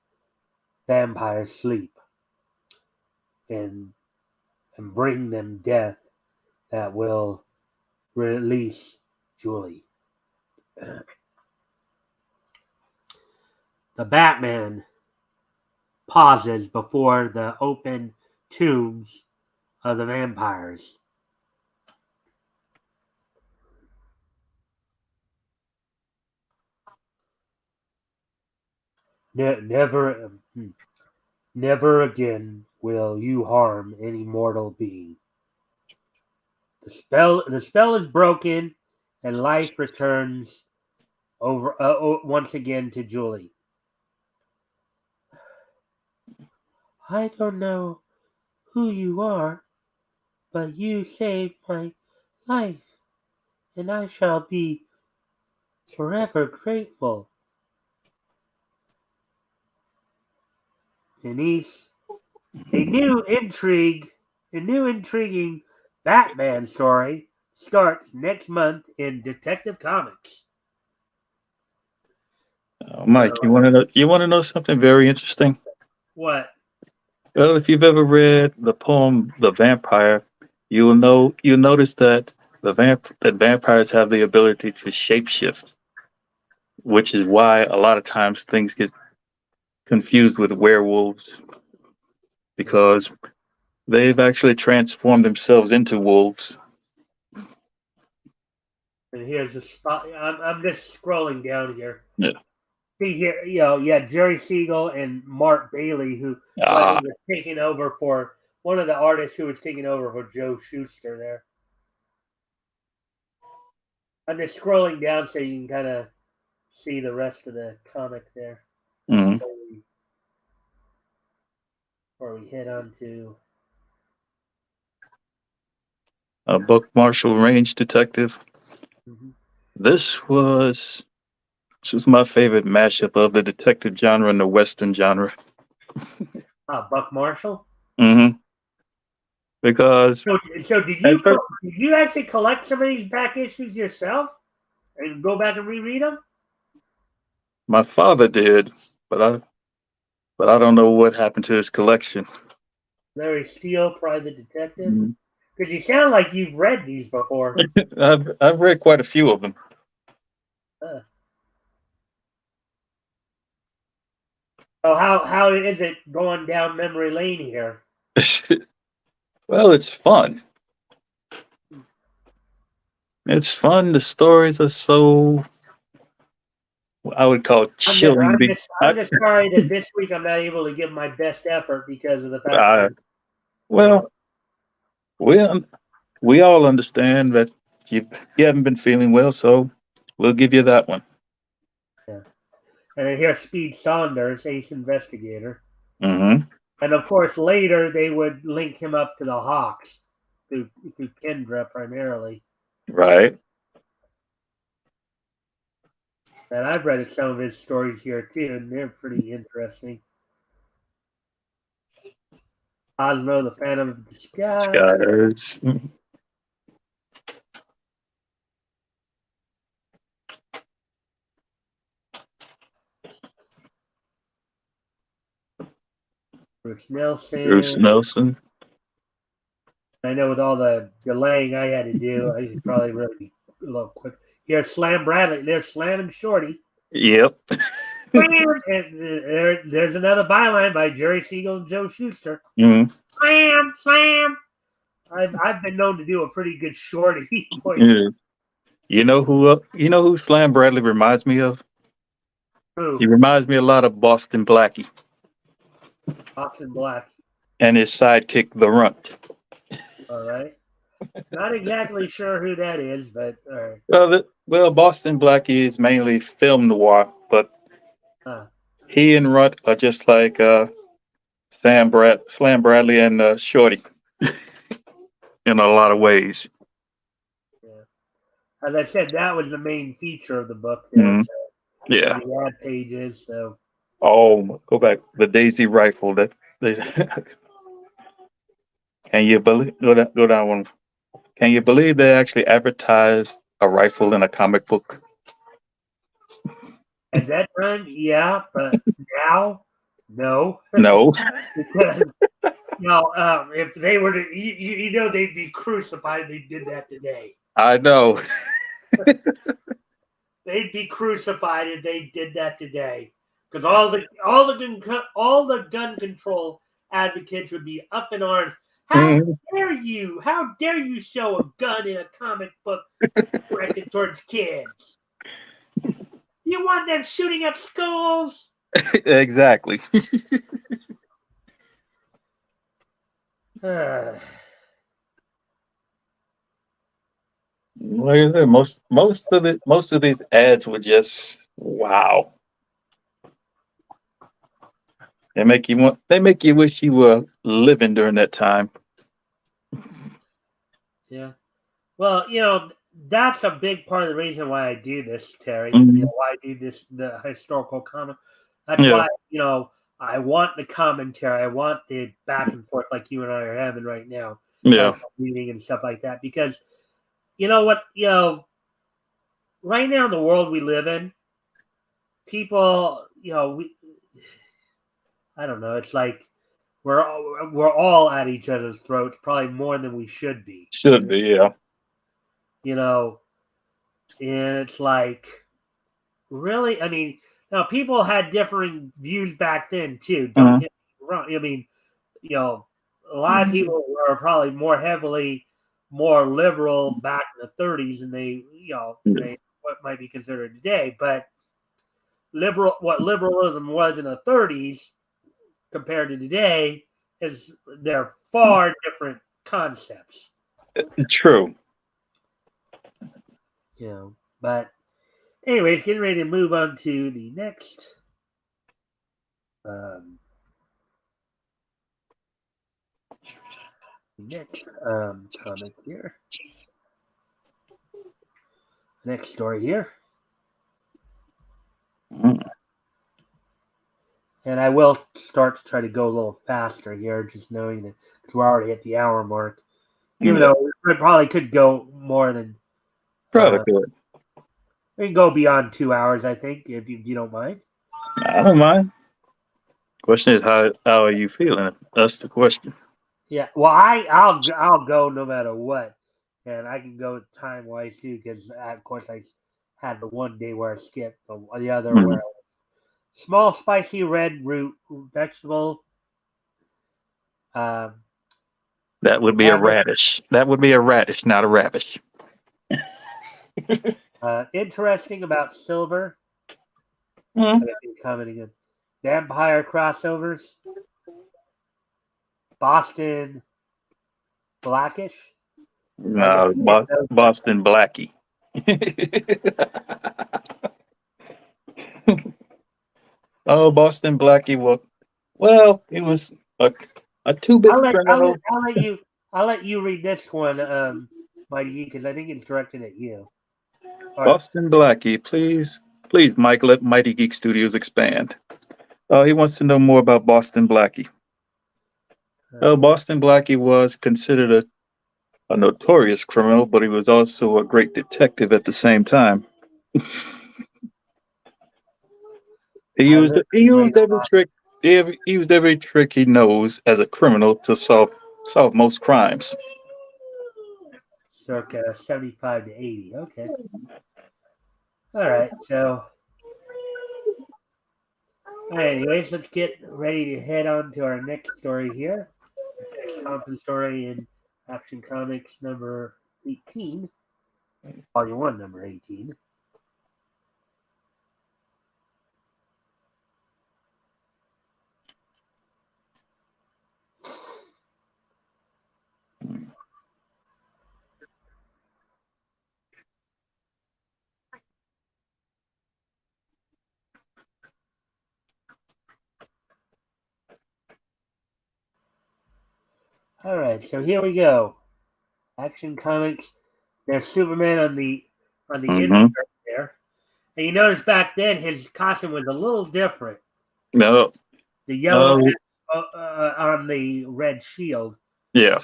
vampires sleep, and bring them death that will release Julie. The Batman pauses before the open tombs of the vampires. Never, never again will you harm any mortal being. The spell is broken, and life returns once again to Julie. I don't know who you are, but you saved my life, and I shall be forever grateful. Denise, a new intrigue, a new intriguing Batman story starts next month in Detective Comics. Mike, you want to know something very interesting? What? Well, if you've ever read the poem "The Vampire," you'll notice that that vampires have the ability to shapeshift, which is why a lot of times things get confused with werewolves Yeah. because they've actually transformed themselves into wolves. And here's the spot. I'm just scrolling down here. Yeah. See here, Jerry Siegel and Mark Bailey, who Ah. was taking over for one of the artists who was taking over for Joe Schuster there. I'm just scrolling down so you can kind of see the rest of the comic there Mhm. before we head on to. A Buck Marshall Range detective. Mhm. This was my favorite mashup of the detective genre and the western genre. Buck Marshall. hmm Because So did at first, you actually collect some of these back issues yourself and go back and reread them? my father did, but I don't know what happened to his collection. Larry Steele, Private Detective. Mhm. Because you sound like you've read these before. I've read quite a few of them. Uh, so how is it going down memory lane here? Well, it's fun. It's fun. The stories are so I would call chilling. I'm just sorry that this week I'm not able to give my best effort because of the fact Uh, that you know. well, we we all understand that you haven't been feeling well, so we'll give you that one. Yeah. And then here's Speed Saunders, Ace Investigator. hmm And of course, later they would link him up to the Hawks through Kendra primarily. Right. And I've read some of his stories here too, and they're pretty interesting. Osmo, the Phantom of the Sky. Skies. Bruce Bruce Nelson. Nelson. I know with all the delaying I had to do, I should probably really be a little quick. Here's Slam Bradley. There's Slam and Shorty. Yep. Slam! And there's another byline by Jerry Siegel and Joe Schuster. mm Slam, slam. I've been known to do a pretty good Shorty voice. Yeah. You know who Slam Bradley reminds me of? Who? He reminds me a lot of Boston Blackie Austin Black. and his sidekick, the Runt. All right. Not exactly sure who that is, but Boston Blackie is mainly film noir, but uh, he and Runt are just like Slam Bradley, and Shorty in a lot of ways. yeah. As I said, that was the main feature of the book there. Mhm. So, and Yeah. the ad pages. So Oh, go back. The Daisy rifle. That they, can you believe? Go down one. Can you believe they actually advertised a rifle in a comic book? at that time, yeah, but now, no, No, because if they were to, they'd be crucified. If they did that today. I know. They'd be crucified if they did that today, because all the gun control advocates would be up in arms. How Mhm. dare you? How dare you show a gun in a comic book directed towards kids? You want them shooting up schools? Exactly. Uh, Like I said, most of these ads were just wow. They make you wish you were living during that time. yeah. Well, that's a big part of the reason why I do this, Terry. Mhm. Why I do this, the historical comment. That's Yeah, why, I want the commentary. I want the back and forth like you and I are having right now as yeah. I'm reading and stuff like that. Because you know what, right now in the world we live in, people, I don't know. It's like we're all at each other's throats, probably more than we should be. Should be, yeah. You know, and it's like really, I mean, now people had differing views back then too. Don't Mhm. get me wrong. I mean, a lot of people were probably more liberal back in the 30s than Yeah. they what might be considered today. But what liberalism was in the 30s compared to today is they're far different concepts. True. But anyways, getting ready to move on to the um, next comic here. next story here. Mm. And I will start to try to go a little faster here, just knowing that we're already at the hour mark. Even Yeah, though we probably could go more than, probably good. we can go beyond 2 hours, I think, if you don't mind. I don't mind. Question is, how are you feeling? That's the question. Yeah, well, I'll go no matter what, and I can go time wise too, because of course I had the one day where I skipped, the other Mm. where small spicy red root vegetable. Um, That would be a rabbit, radish. That would be a radish, not a ravish. interesting about silver. I Mm. got you commenting on vampire crossovers. Boston Blackish. I got No, those. Boston Blackie. Oh, Boston Blackie. Well, it was a two-bit criminal. I'll let you read this one, Mighty, because I think it's directed at you. Or Boston Blackie, please, Mike, let Mighty Geek Studios expand. He wants to know more about Boston Blackie. Boston Blackie was considered a notorious criminal, but he was also a great detective at the same time. He used this he is right used every trick he used every trick he knows as a criminal to solve most crimes. circa 75 to 80. Okay. All right. So, all right, anyways, let's get ready to head on to our next story here. Next Thompson story in Action Comics number 18, Volume 1, number 18. All right, so here we go. Action Comics. There's Superman on the Mm-hmm. insert there, and you notice back then his costume was a little different. No, The yellow uh, on the red shield. yeah.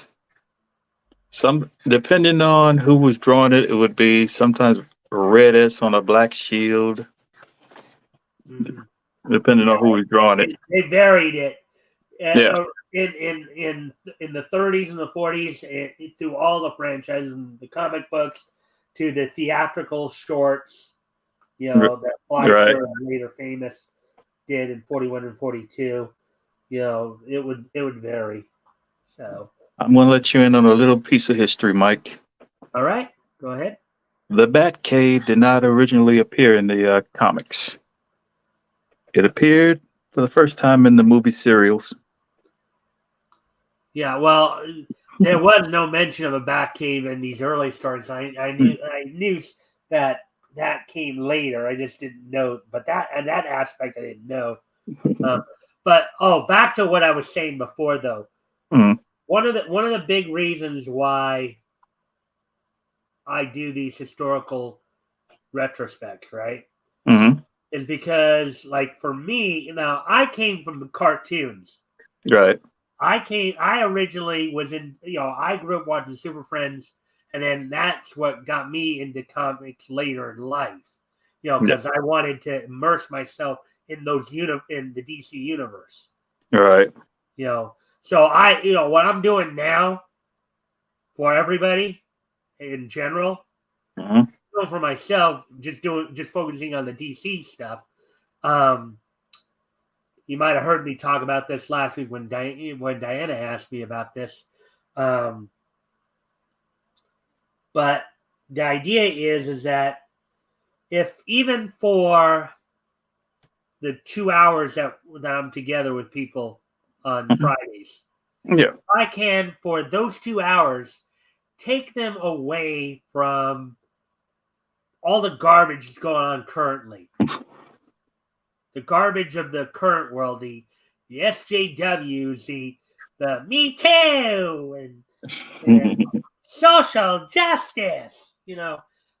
Some depending on who was drawing it, it would be sometimes red S on a black shield, Mm-hmm. depending on who was drawing it. They varied it Yeah, in the 30s and the 40s through all the franchises, and the comic books to the theatrical shorts. You r- know that right. Fleischer, later famous, did in 41 and 42. You know it would vary. So I'm gonna let you in on a little piece of history, Mike. all right, go ahead. The Batcave did not originally appear in the comics. It appeared for the first time in the movie serials. Yeah, well, there was no mention of a Batcave in these early stories. I knew that that came later. I just didn't know, but that aspect I didn't know. Um, but back to what I was saying before, though. Mm, One of the big reasons why I do these historical retrospects, right, mm, is because, like, for me, now I came from the cartoons. right. I originally was in, I grew up watching Super Friends, and then that's what got me into comics later in life. Yeah. Because I wanted to immerse myself in in the DC universe. Right. So what I'm doing now for everybody in general, Mm, doing for myself, just focusing on the DC stuff. Um, you might have heard me talk about this last week when Diana asked me about this. Um, But the idea is that if even for the 2 hours that I'm together with people on mhm. Fridays, Yeah. I can, for those 2 hours, take them away from all the garbage that's going on currently. The garbage of the current world, the SJWs, the Me Too, and social justice,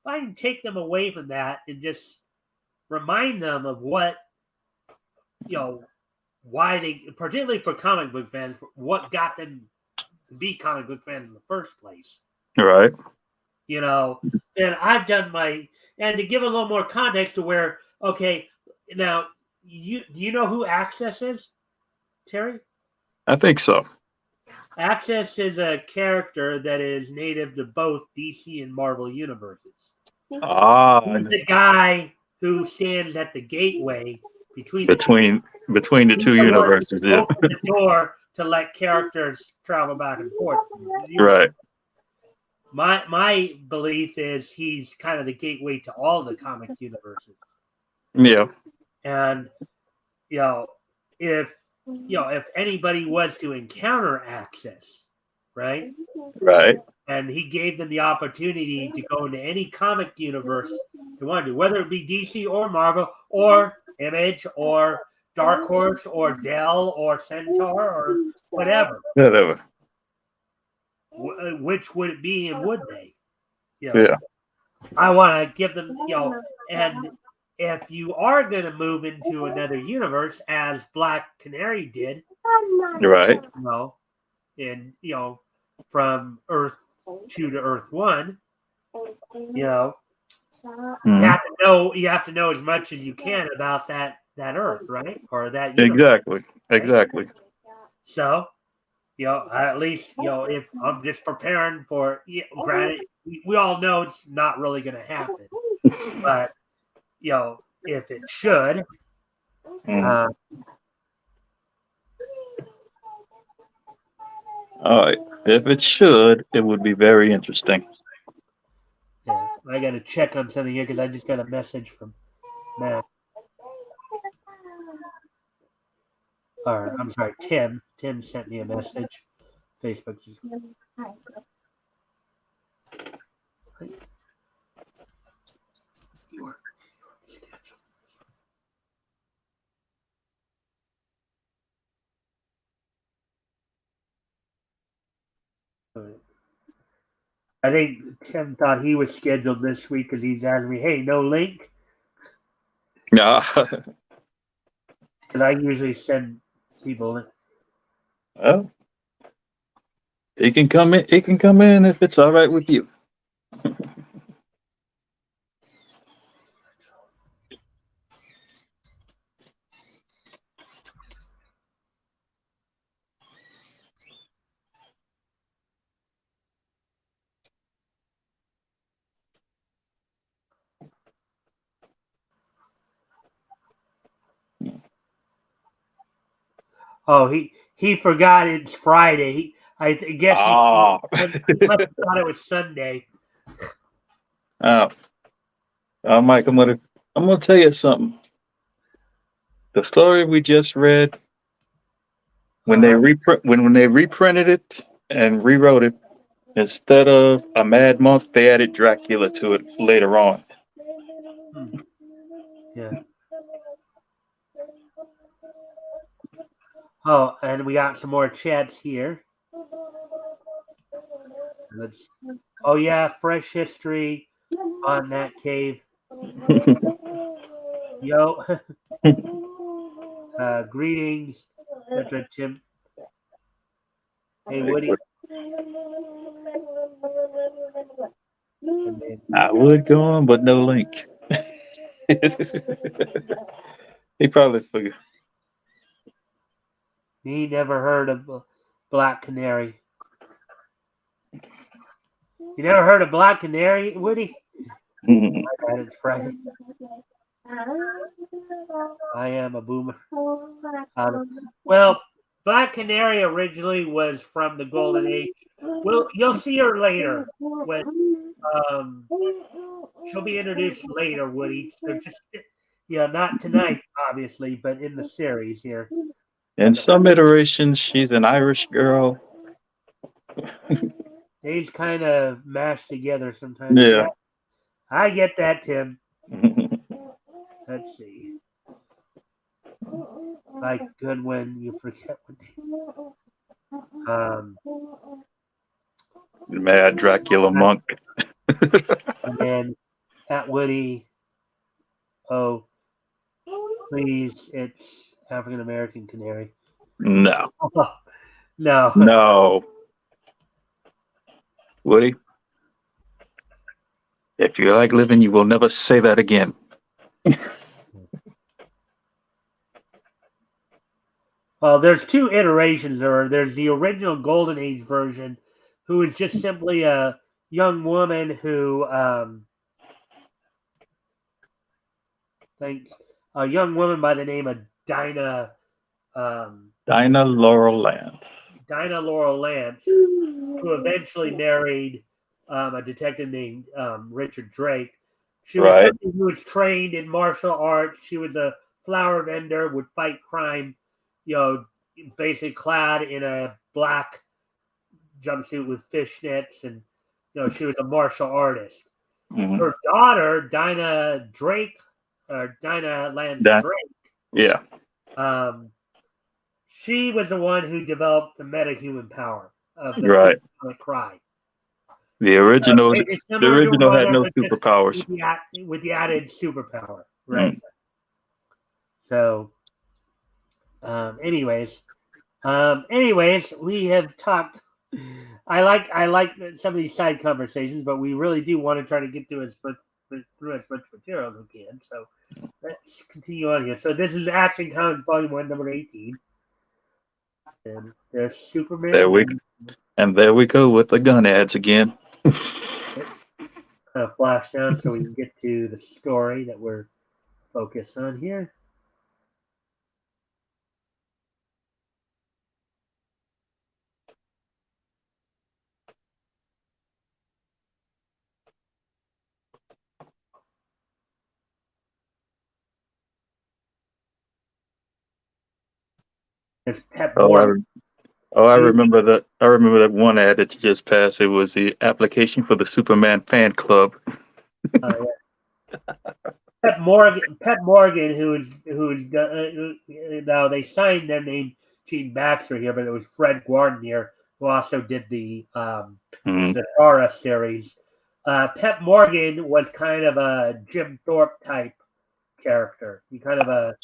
I can take them away from that and just remind them of what, why they, particularly for comic book fans, what got them to be comic book fans in the first place. Right. And I've done and to give a little more context to where, okay, now, do you know who Access is, Terry? I think so. Access is a character that is native to both DC and Marvel universes. Ah, He's the guy who stands at the gateway between the two universes. Yeah. Open the door to let characters travel back and forth. Right. My belief is he's kind of the gateway to all the comic universes. Yeah. And if anybody was to encounter Access, right? Right. And he gave them the opportunity to go into any comic universe they wanted to, whether it be DC or Marvel or Image or Dark Horse or Dell or Centaur or whatever. Whatever. Which would it be and would they? Yeah. I want to give them, and if you are going to move into another universe, as Black Canary did, Right. and from Earth 2 to Earth 1, you have to know as much as you can about that Earth, right? Or that universe. Exactly. Right? So, at least, if I'm just preparing for, granted, we all know it's not really going to happen, but, if it should, all right. If it should, it would be very interesting. yeah, I got to check on something here because I just got a message from Matt. Or, I'm sorry, Tim. Tim sent me a message. Facebook. I think Tim thought he was scheduled this week because he's asking me, hey, no link? Yeah. Because I usually send people. Well, he can come in. He can come in if it's all right with you. Oh, he forgot it's Friday. I guess he must have thought it was Sunday. Mike, I'm gonna tell you something. The story we just read, when they reprinted it and rewrote it, instead of a Mad Monk, they added Dracula to it later on. Yeah. Oh, and we got some more chats here. Oh yeah, fresh history on that cave. Yo, greetings, Petra Tim. Hey, Woody. I would go on, but no link. He probably forgot. He never heard of Black Canary. You never heard of Black Canary, Woody? My God, it's Friday. I am a boomer. Well, Black Canary originally was from the Golden Age. Well, you'll see her later. When she'll be introduced later, Woody. So just not tonight, obviously, but in the series here. In some iterations, she's an Irish girl. These kind of mashed together sometimes. Yeah. I get that, Tim. Let's see. Like Goodwin, you forget what Mad Dracula Monk. And then at Woody. Oh, please, it's African American Canary. No. No. No. Woody, if you like living, you will never say that again. Well, there's two iterations. There's the original Golden Age version, who is just simply a young woman who, thanks, a young woman by the name of um, Dinah Laurel Lance. Dinah Laurel Lance, who eventually married a detective named Richard Drake. She was Right. somebody who was trained in martial arts. She was a flower vendor, would fight crime, basically clad in a black jumpsuit with fishnets, and she was a martial artist. Mm-hmm. Her daughter, Dinah Drake, or Dinah Lance Drake, yeah, she was the one who developed the metahuman power of the right. supersonic cry. The original had no but just superpowers. with the added superpower, right? So, anyways, we have talked. I like some of these side conversations, but we really do want to try to get through as much material as we can. So let's continue on here. So this is Action Comics Volume 1, number 18. And there's Superman. There we go with the gun ads again. Kind of flash down so we can get to the story that we're focused on here. There's Pep Morgan. I remember that. I remember that one ad that you just passed. It was the application for the Superman fan club. Yeah. Pep Morgan, who's now they signed their name Gene Baxter here, but it was Fred Guarnier who also did the Zahara series. Pep Morgan was kind of a Jim Thorpe type character. He kind of a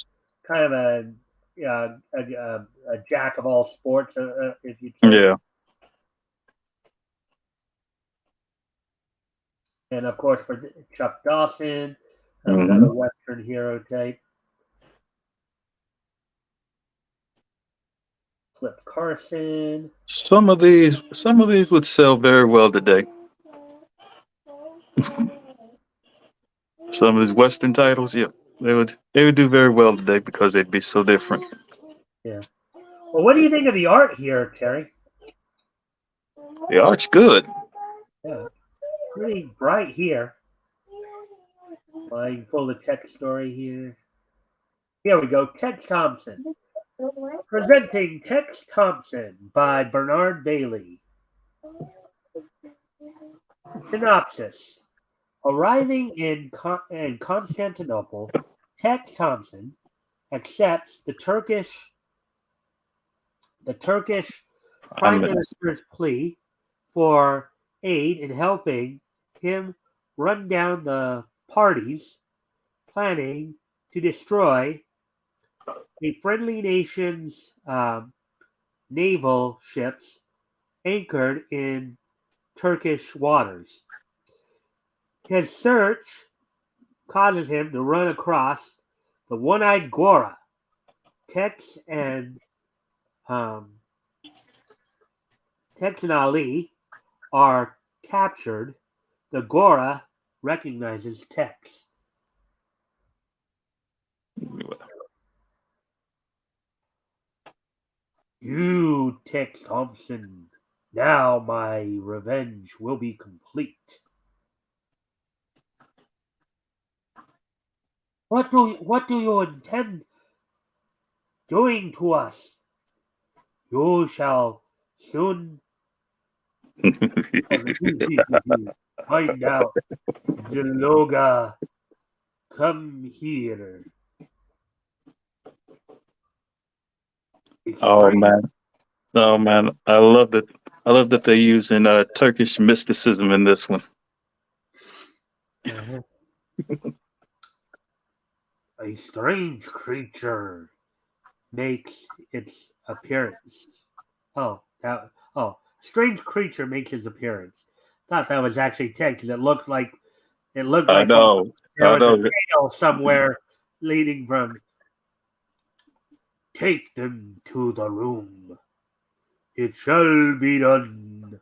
jack of all sports, if you'd say. Yeah. And of course, for Chuck Dawson, another Western hero type. Flip Carson. Some of these would sell very well today. Some of these Western titles, yeah, they would do very well today because they'd be so different. Yeah. Well, what do you think of the art here, Terry? The art's good. Yeah. Pretty bright here. I can pull the text story here. Here we go. Tex Thompson. Presenting Tex Thompson by Bernard Bailey. Synopsis. Arriving in Constantinople, Tex Thompson accepts the Turkish Prime Minister's plea for aid in helping him run down the parties planning to destroy a friendly nation's naval ships anchored in Turkish waters. His search causes him to run across the one-eyed Gora. Tex and Ali are captured. The Gora recognizes Tex. You, Tex Thompson. Now my revenge will be complete. What do you intend doing to us? You shall soon find out. Zaloga, come here. Oh man! I love that. I love that they're using Turkish mysticism in this one. A strange creature makes its appearance. Strange creature makes his appearance. Thought that was actually text. It looked like I know. there I was a know. tail somewhere leading from. Take them to the room. It shall be done.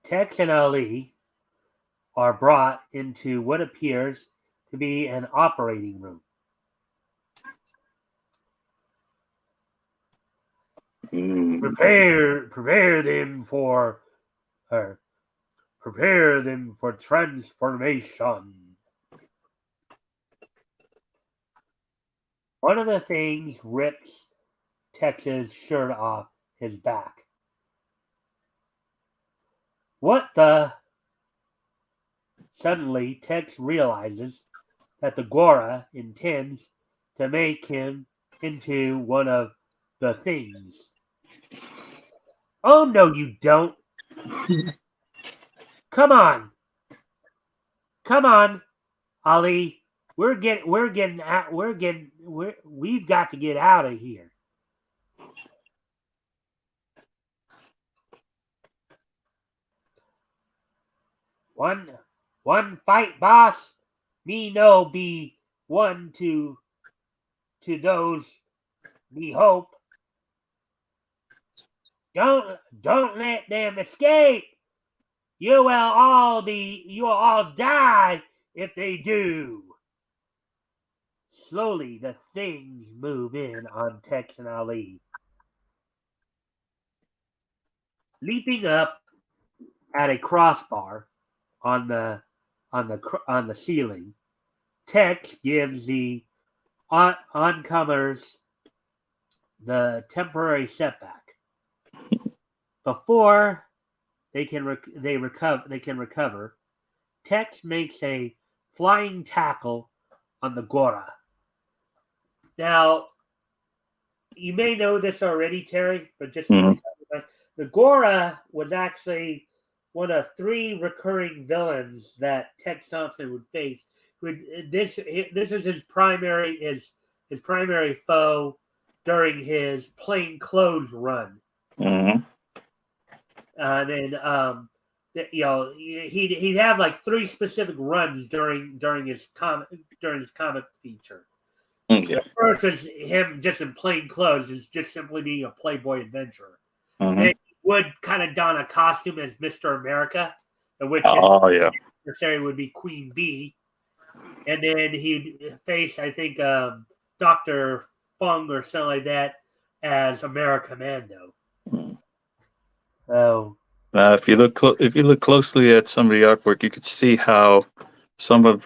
Tex and Ali are brought into what appears to be an operating room. Prepare them for transformation. One of the things rips Tex's shirt off his back. What the? Suddenly, Tex realizes that the Gora intends to make him into one of the things. Oh no, you don't! Come on, Ali. We've got to get out of here. One fight, boss. Me no be one to those. Me hope. Don't let them escape. You will all die if they do. Slowly, the things move in on Tex and Ali. Leaping up at a crossbar on the ceiling, Tex gives the oncomers the temporary setback. Before they can recover, Tex makes a flying tackle on the Gora. Now, you may know this already, Terry, but just the Gora was actually one of 3 recurring villains that Tex Thompson would face. This is his primary foe during his plain clothes run. Mm-hmm. And then he'd have like 3 specific runs during his comic feature. Yeah. The first was him just in plain clothes, is just simply being a Playboy adventurer. Mm-hmm. And he would kind of don a costume as Mr. America, which his adversary would be Queen Bee. And then he'd face, I think, Dr. Fung or something like that as Americommando. Mm. So if you look closely at some of the artwork, you could see how some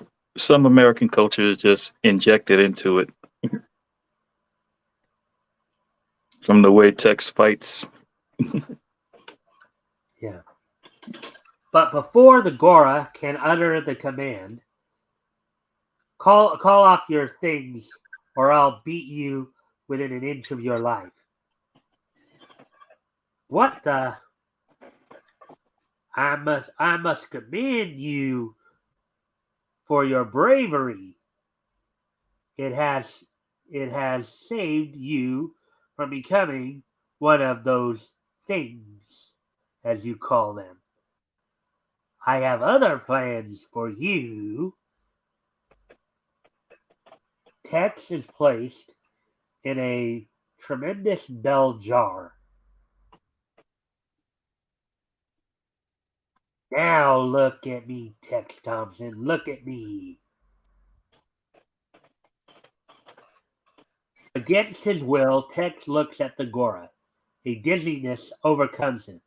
American culture is just injected into it. From the way Tex fights. Yeah. But before the Gora can utter the command, call off your things or I'll beat you within an inch of your life. What the? I must commend you for your bravery. It has saved you from becoming one of those things, as you call them. I have other plans for you. Tex is placed in a tremendous bell jar. Now look at me, Tex Thompson. Look at me. Against his will, Tex looks at the Gora. A dizziness overcomes him.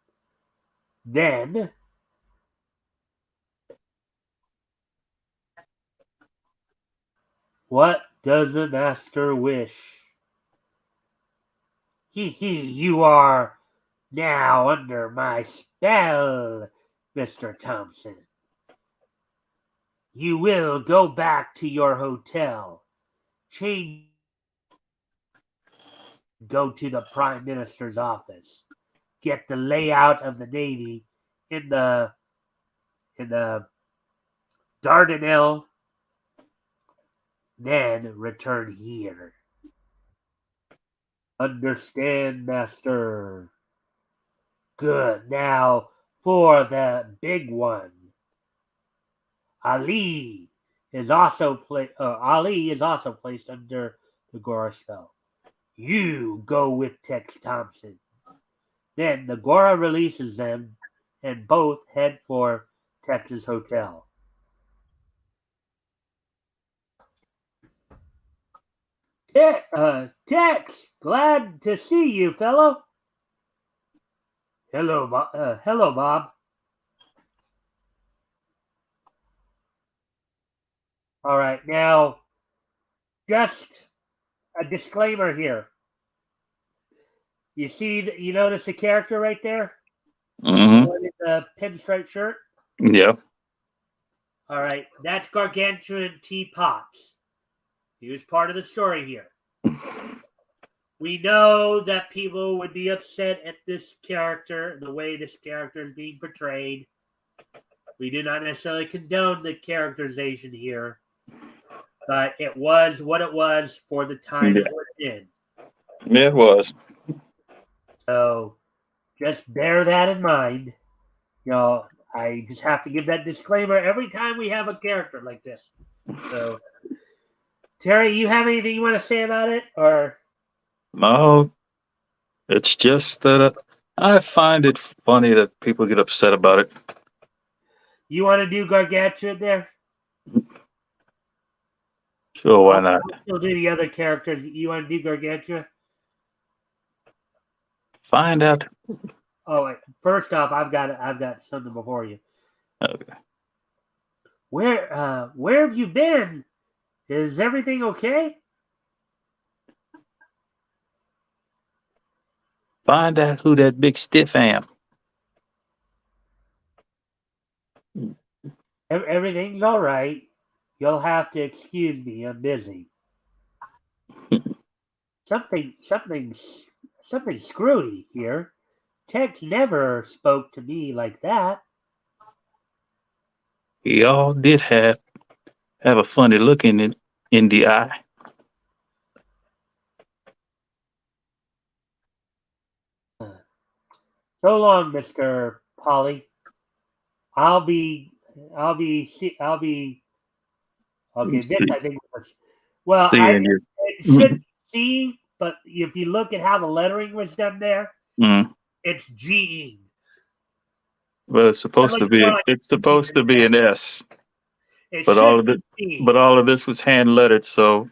Then, what does the master wish? You are now under my spell, Mr. Thompson. You will go back to your hotel. Change. Go to the Prime Minister's office. get the layout of the Navy in the Dardanelles, then return here. Understand, Master? Good. Now for the big one. Ali is also placed under the Gora spell. You go with Tex Thompson. Then the Gora releases them, and both head for Tex's hotel. Tex, glad to see you, fellow. Hello, Bob. All right, now just a disclaimer here. You notice the character right there? Mm-hmm. In the pinstripe shirt? Yeah. All right, that's Gargantuan T. Pops. He was part of the story here. We know that people would be upset at this character, the way this character is being portrayed. We do not necessarily condone the characterization here, but it was what it was for the time it was in. Yeah, it was. So just bear that in mind. I just have to give that disclaimer every time we have a character like this. So, Terry, you have anything you want to say about it, or? No, it's just that I find it funny that people get upset about it. You want to do Gargantua there? Sure, why not? We'll do the other characters. You want to do Gargantua? Find out. Oh, wait. First off, I've got something before you. Okay. Where have you been? Is everything okay? Find out who that big stiff am. Everything's all right. You'll have to excuse me. I'm busy. Something screwy here. Tex never spoke to me like that. He all did have a funny look in the eye. So long, Mr. Polly. I'll be. Okay, this I think was. Well, Seeing you. it should be C, but if you look at how the lettering was done there, it's G. Well, it's supposed to be. It's supposed to be an S. But all of this was hand lettered, so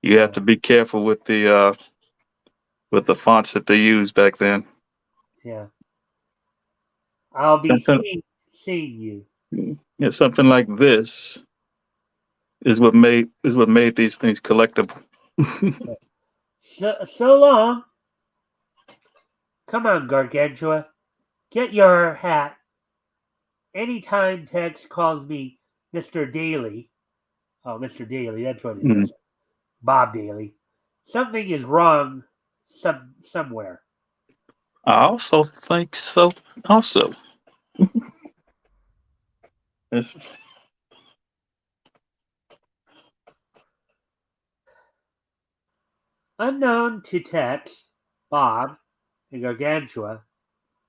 you have to be careful with the fonts that they used back then. Yeah. I'll be seeing you. Yeah, something like this is what made these things collectible. So long. Come on, Gargantua. Get your hat. Anytime Tex calls me Mr. Daly. Oh, Mr. Daly, that's what it is. Bob Daly. Something is wrong somewhere. I also think so. Also. Yes. Unknown to Tex, Bob, and Gargantua.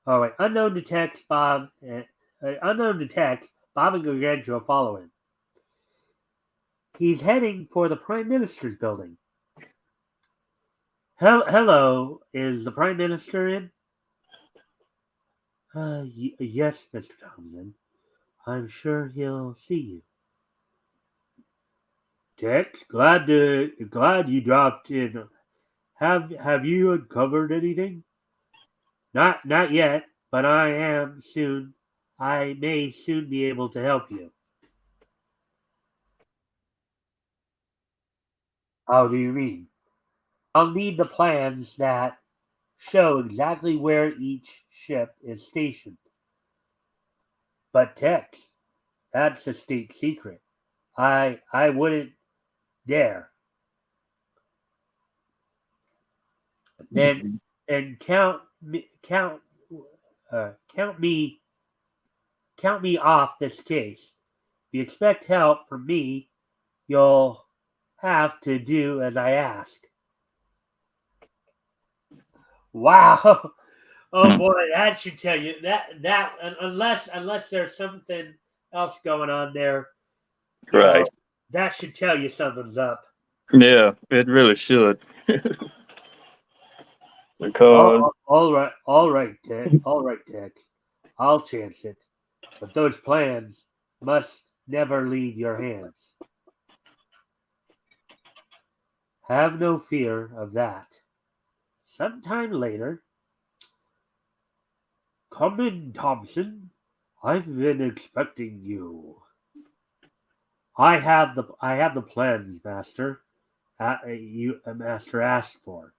Oh, wait. Unknown to Tex, Bob and Gargantua follow him. He's heading for the Prime Minister's building. Hello, is the Prime Minister in? Yes, Mr. Thompson. I'm sure he'll see you. Tex, glad you dropped in. Have you uncovered anything? Not yet, but I am soon. I may soon be able to help you. How do you mean? I'll need the plans that show exactly where each ship is stationed. But Tex, that's a state secret. I wouldn't dare. Then count count count me off this case. If you expect help from me, you'll have to do as I ask. Wow. Oh Hmm. boy, that should tell you that unless there's something else going on there, Right. that should tell you something's up. Yeah, it really should. Because All right, Tex. I'll chance it, but those plans must never leave your hands. Have no fear of that. Sometime later, come in, Thompson. I've been expecting you. I have the plans, Master. Master asked for.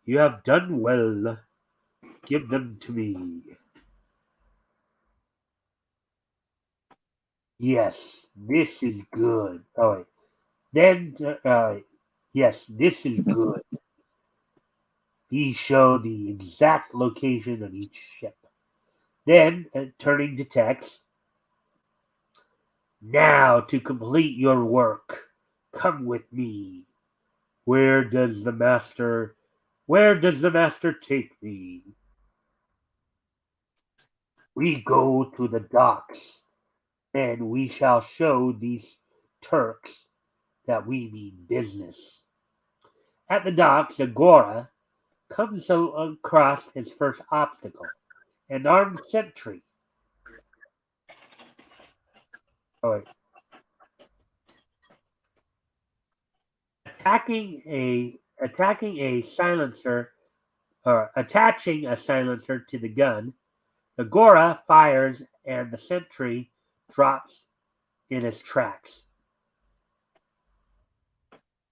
You have done well. Give them to me. Yes, this is good. Oh wait. Then, yes, this is good. He showed the exact location of each ship. Then, turning to Tex, now to complete your work, come with me. Where does the master where does the master take me? We go to the docks, and we shall show these Turks that we mean business. At the docks, Agora comes across his first obstacle, an armed sentry. Oh, wait. Attacking a silencer or attaching a silencer to the gun. Agora fires and the sentry drops in his tracks.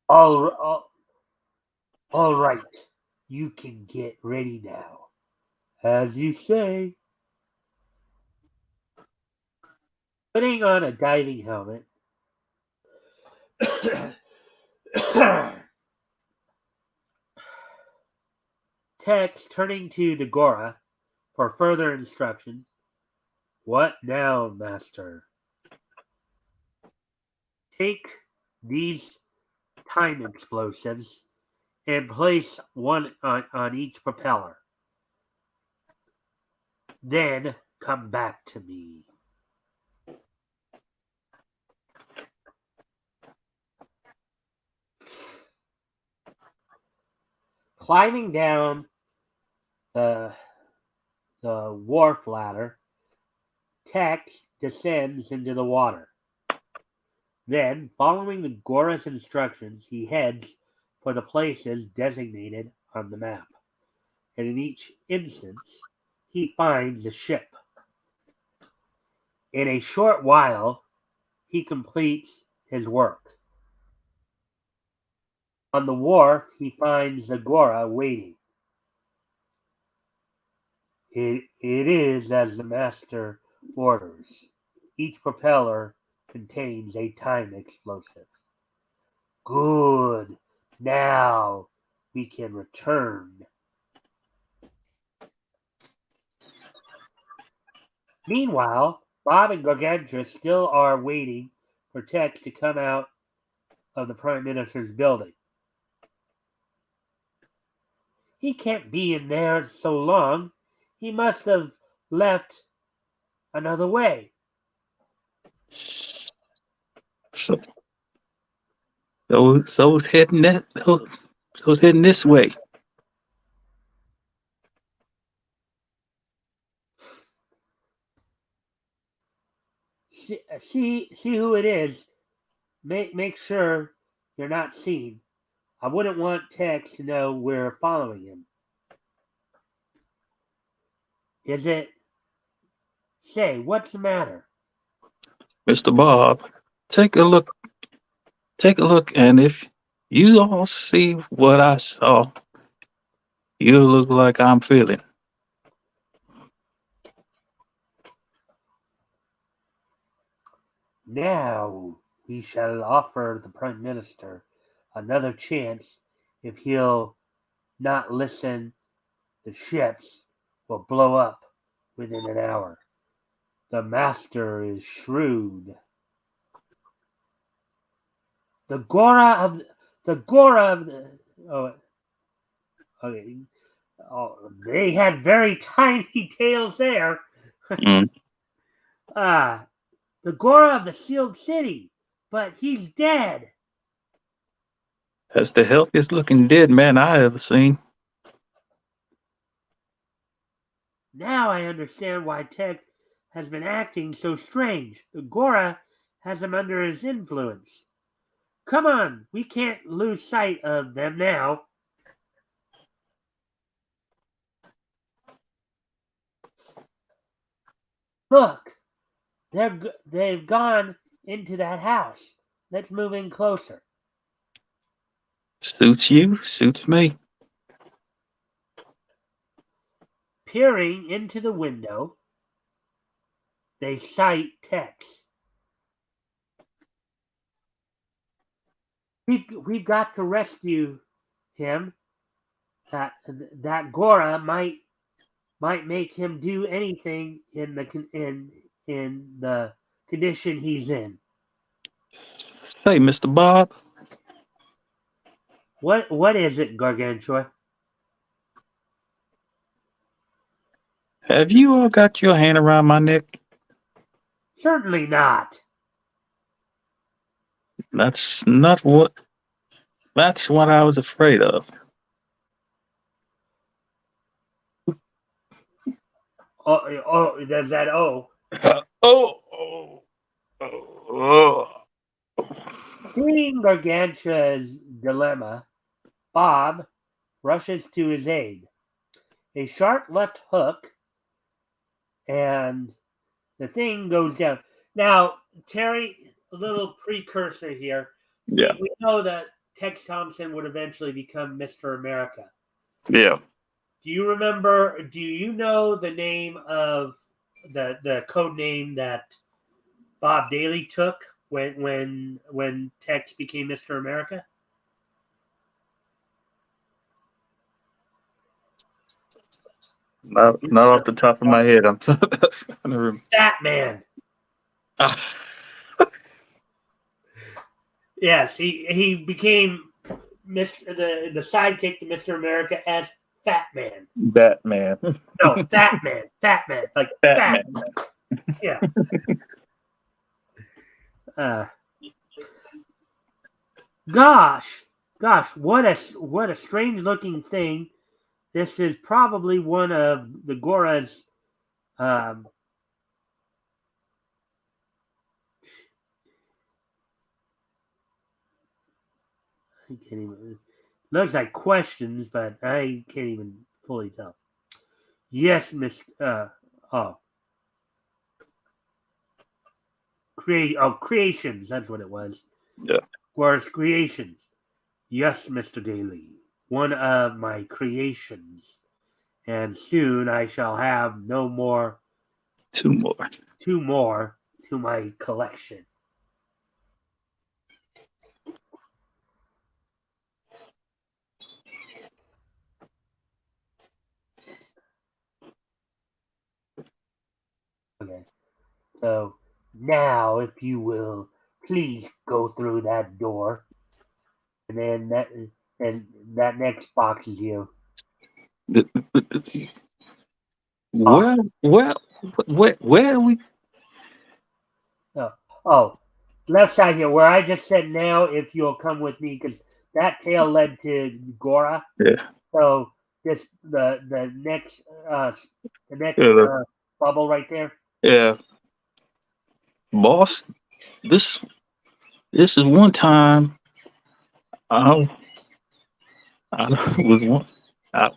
All, all right, you can get ready now. As you say. Putting on a diving helmet, Tex turning to the Gora for further instructions. What now, Master? Take these time explosives and place one on each propeller. Then come back to me. Climbing down the, the wharf ladder, Tex descends into the water. Then, following the Gora's instructions, he heads for the places designated on the map. And in each instance, he finds a ship. In a short while, he completes his work. On the wharf, he finds Agora waiting. It is as the master orders. Each propeller contains a time explosive. Good. Now we can return. Meanwhile, Bob and Gargantua still are waiting for Tex to come out of the Prime Minister's building. He can't be in there so long. He must have left another way. so those heading those heading this way. See who it is. Make sure you're not seen. I wouldn't want Tex to know we're following him. Is it? Say, what's the matter? Mr. Bob, take a look and if you all see what I saw, you look like I'm feeling. Now we shall offer the Prime Minister another chance if he'll not listen The ships will blow up within an hour. The master is shrewd. The Gora of the oh, okay. Oh, they had very tiny tails there. Mm. Ah, the Gora of the Shield City, but he's dead. That's the healthiest looking dead man I ever seen. Now I understand why Tech has been acting so strange. The Gora has him under his influence. Come on, we can't lose sight of them now. Look, they've gone into that house. Let's move in closer. Suits you, suits me. Peering into the window, they sight Tex. We've got to rescue him. That Gora might make him do anything in the condition he's in. Say, Mr. Bob, What is it, Gargantua? have you all got your hand around my neck? Certainly not. That's not what. That's what I was afraid of. There's that O. Oh, oh. Seeing Gargantua's dilemma, Bob rushes to his aid. A sharp left hook, and the thing goes down. Now, Terry, a little precursor here. Yeah, We know that Tex Thompson would eventually become Mr. America. yeah. Do you know the name of the code name that Bob Daly took when Tex became Mr. America? Not off the top of my head. I'm Fat Man. Yes, he became the sidekick to Mr. America as Fat Man. Batman. No, Fat Man. Fat Man. Like fat. Batman. Yeah. Uh, gosh, what a strange looking thing. This is probably one of the Gora's I can't even looks like questions, but I can't even fully tell. Yes, Miss oh creations, that's what it was. Yeah. Gora's creations. Yes, Mr. Daly. One of my creations. And soon I shall have no more Two more. two more to my collection. Okay. So now, if you will, please go through that door, and then that next box is you. Well, where are we? Oh, oh, left side here, where I just said now, if you'll come with me, because that tail led to Gora. Yeah. So this the next Yeah. bubble right there. Yeah. Boss, this this is one time I I was one I,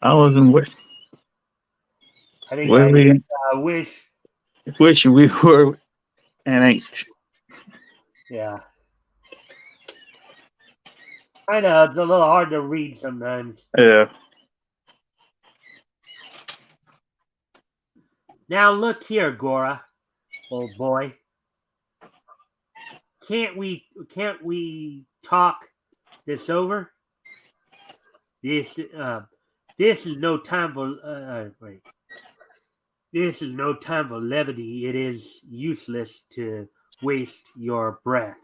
I wasn't I think where I we wish. wishing we were and ain't. Yeah, I know it's a little hard to read sometimes. Yeah. Now look here, Gora, old boy. Can't we talk this over? This this is no time for wait. This is no time for levity. It is useless to waste your breath.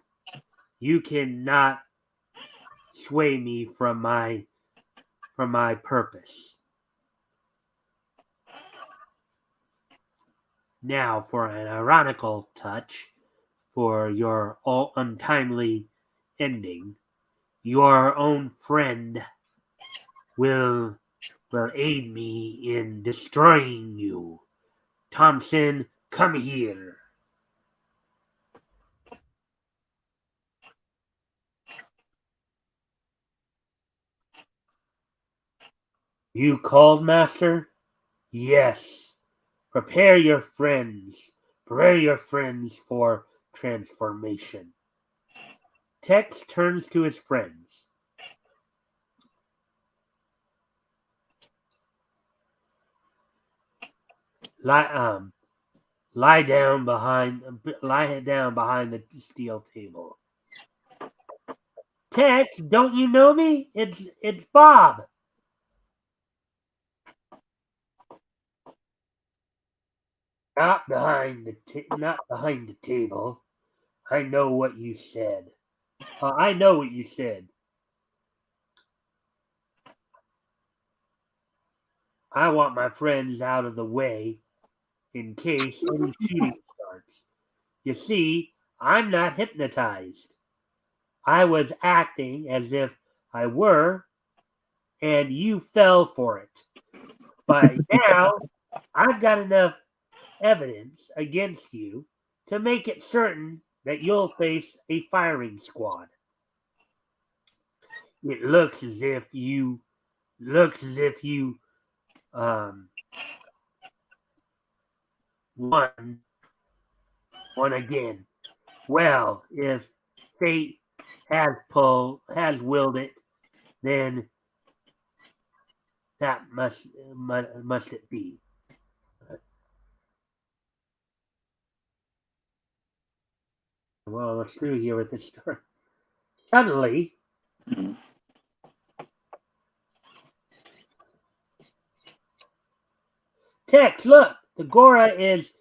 You cannot sway me from my purpose. Now, for an ironical touch, for your all untimely ending, your own friend will will aid me in destroying you. Thompson, come here. You called, Master? Yes. Prepare your friends. Prepare your friends for transformation. Tex turns to his friends. Lie, lie down behind the steel table. Tex, don't you know me? It's Bob. Not behind the table. I know what you said. I know what you said. I want my friends out of the way in case any shooting starts. You see, I'm not hypnotized. I was acting as if I were, and you fell for it. But now I've got enough evidence against you to make it certain that you'll face a firing squad. It looks as if you um, won again. Well, if fate has willed it, then that must it be. Well, what's through here with this story? Suddenly, Mhm. Tex, look, the Gora is